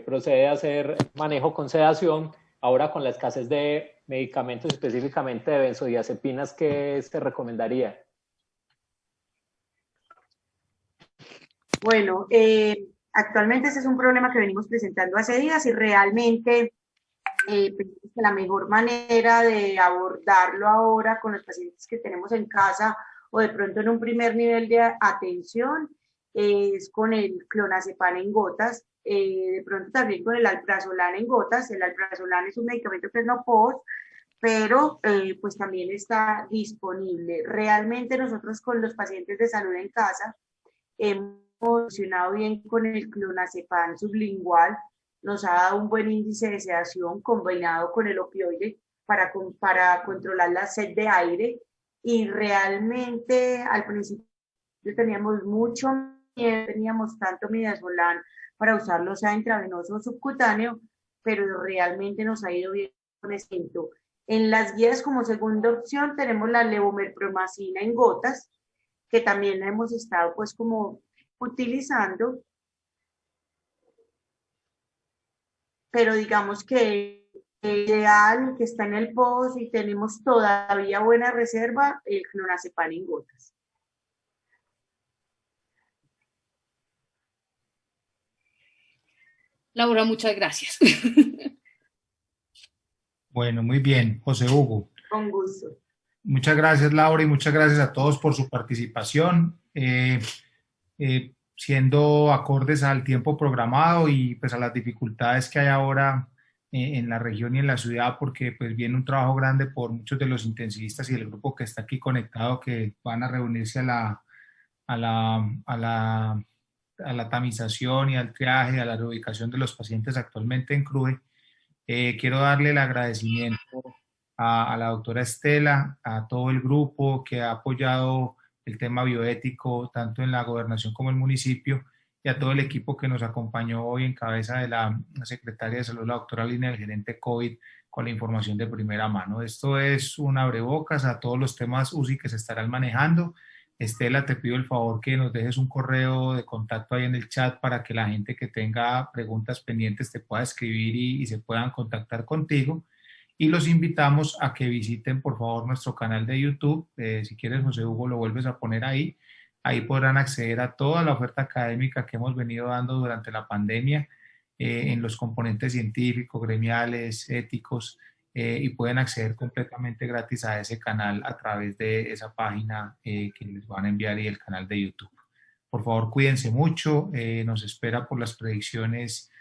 procede a hacer manejo con sedación, ahora con la escasez de medicamentos, específicamente de benzodiazepinas, ¿qué se recomendaría? Bueno, actualmente ese es un problema que venimos presentando hace días y realmente la mejor manera de abordarlo ahora con los pacientes que tenemos en casa o de pronto en un primer nivel de atención es con el clonazepam en gotas, de pronto también con el alprazolam en gotas. El alprazolam es un medicamento que es no post, pero pues también está disponible. Realmente nosotros con los pacientes de salud en casa hemos funcionado bien con el clonazepam sublingual, nos ha dado un buen índice de sedación combinado con el opioide para controlar la sed de aire, y realmente al principio teníamos mucho miedo, teníamos tanto midazolam para usarlo sea intravenoso o subcutáneo, pero realmente nos ha ido bien con esto. En las guías como segunda opción tenemos la levomerpromacina en gotas, que también la hemos estado pues como utilizando, pero digamos que ideal, que está en el post y tenemos todavía buena reserva, el clonazepam en gotas. Laura, muchas gracias. Bueno, muy bien. José Hugo. Con gusto. Muchas gracias, Laura, y muchas gracias a todos por su participación. Siendo acordes al tiempo programado y pues a las dificultades que hay ahora en la región y en la ciudad, porque pues viene un trabajo grande por muchos de los intensivistas y el grupo que está aquí conectado, que van a reunirse a la tamización y al triaje, a la reubicación de los pacientes actualmente en CRUE. Quiero darle el agradecimiento a la doctora Estela, a todo el grupo que ha apoyado el tema bioético, tanto en la gobernación como en el municipio, y a todo el equipo que nos acompañó hoy en cabeza de la secretaria de Salud, la doctora Lina, el gerente COVID, con la información de primera mano. Esto es un abrebocas a todos los temas UCI que se estarán manejando. Estela, te pido el favor que nos dejes un correo de contacto ahí en el chat para que la gente que tenga preguntas pendientes te pueda escribir y se puedan contactar contigo. y los invitamos a que visiten por favor nuestro canal de YouTube. Si quieres, José Hugo, lo vuelves a poner ahí. Ahí podrán acceder a toda la oferta académica que hemos venido dando durante la pandemia en los componentes científicos, gremiales, éticos, y pueden acceder completamente gratis a ese canal a través de esa página que les van a enviar y el canal de YouTube. Por favor, cuídense mucho. Nos espera por las predicciones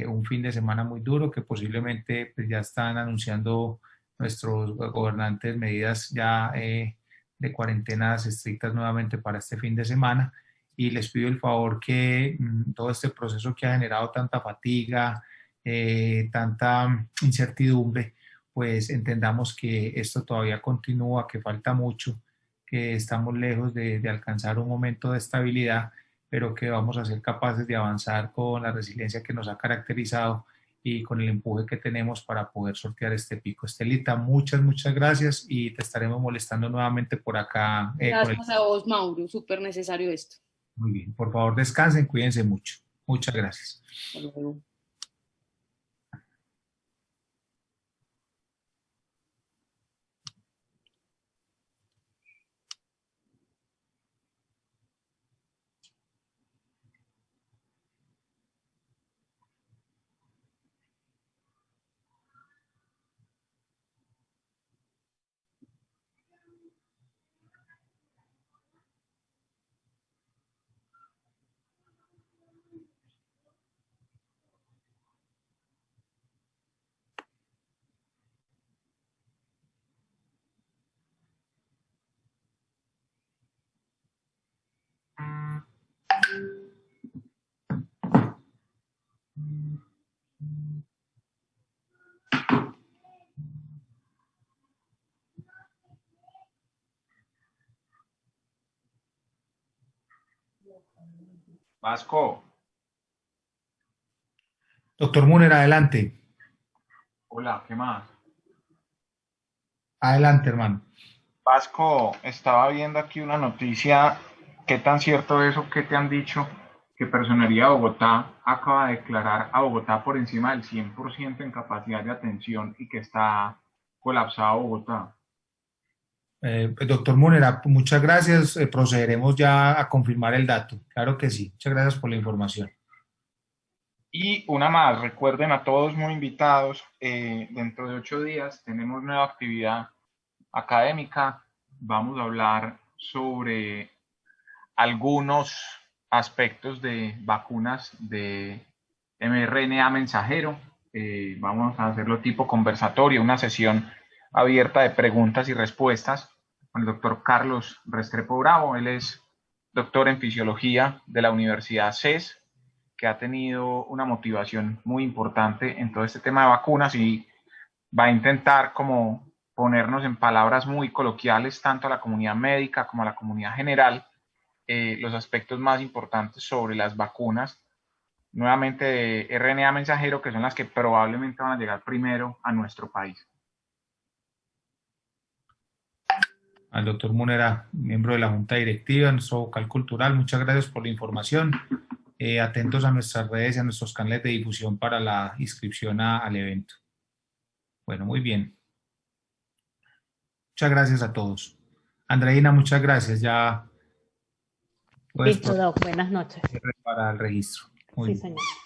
un fin de semana muy duro que posiblemente pues, ya están anunciando nuestros gobernantes medidas ya de cuarentenas estrictas nuevamente para este fin de semana, y les pido el favor que todo este proceso que ha generado tanta fatiga, tanta incertidumbre, pues entendamos que esto todavía continúa, que falta mucho, que estamos lejos de alcanzar un momento de estabilidad, pero que vamos a ser capaces de avanzar con la resiliencia que nos ha caracterizado y con el empuje que tenemos para poder sortear este pico. Estelita, muchas gracias y te estaremos molestando nuevamente por acá. Gracias a vos, Mauro, súper necesario esto. Muy bien, por favor descansen, cuídense mucho. Muchas gracias. Hasta luego. Vasco. Doctor Müller, adelante. Hola, ¿qué más? Adelante, hermano. Vasco, estaba viendo aquí una noticia. ¿Qué tan cierto es eso que te han dicho? Que Personería de Bogotá acaba de declarar a Bogotá por encima del 100% en capacidad de atención y que está colapsado Bogotá. Doctor Müller, muchas gracias. Procederemos ya a confirmar el dato. Claro que sí. Muchas gracias por la información. Y una más, recuerden a todos muy invitados, dentro de 8 días tenemos nueva actividad académica. Vamos a hablar sobre algunos aspectos de vacunas de mRNA mensajero. Vamos a hacerlo tipo conversatorio, una sesión abierta de preguntas y respuestas con el doctor Carlos Restrepo Bravo. Él es doctor en fisiología de la Universidad CES, que ha tenido una motivación muy importante en todo este tema de vacunas y va a intentar como ponernos en palabras muy coloquiales tanto a la comunidad médica como a la comunidad general los aspectos más importantes sobre las vacunas, nuevamente de RNA mensajero, que son las que probablemente van a llegar primero a nuestro país. Al doctor Müller, miembro de la Junta Directiva, nuestro vocal cultural, muchas gracias por la información. Atentos a nuestras redes y a nuestros canales de difusión para la inscripción al evento. Bueno, muy bien. Muchas gracias a todos. Andreina, muchas gracias. Ya puedes listo, Doc. Buenas noches. para el registro. Muy Sí, bien. señor.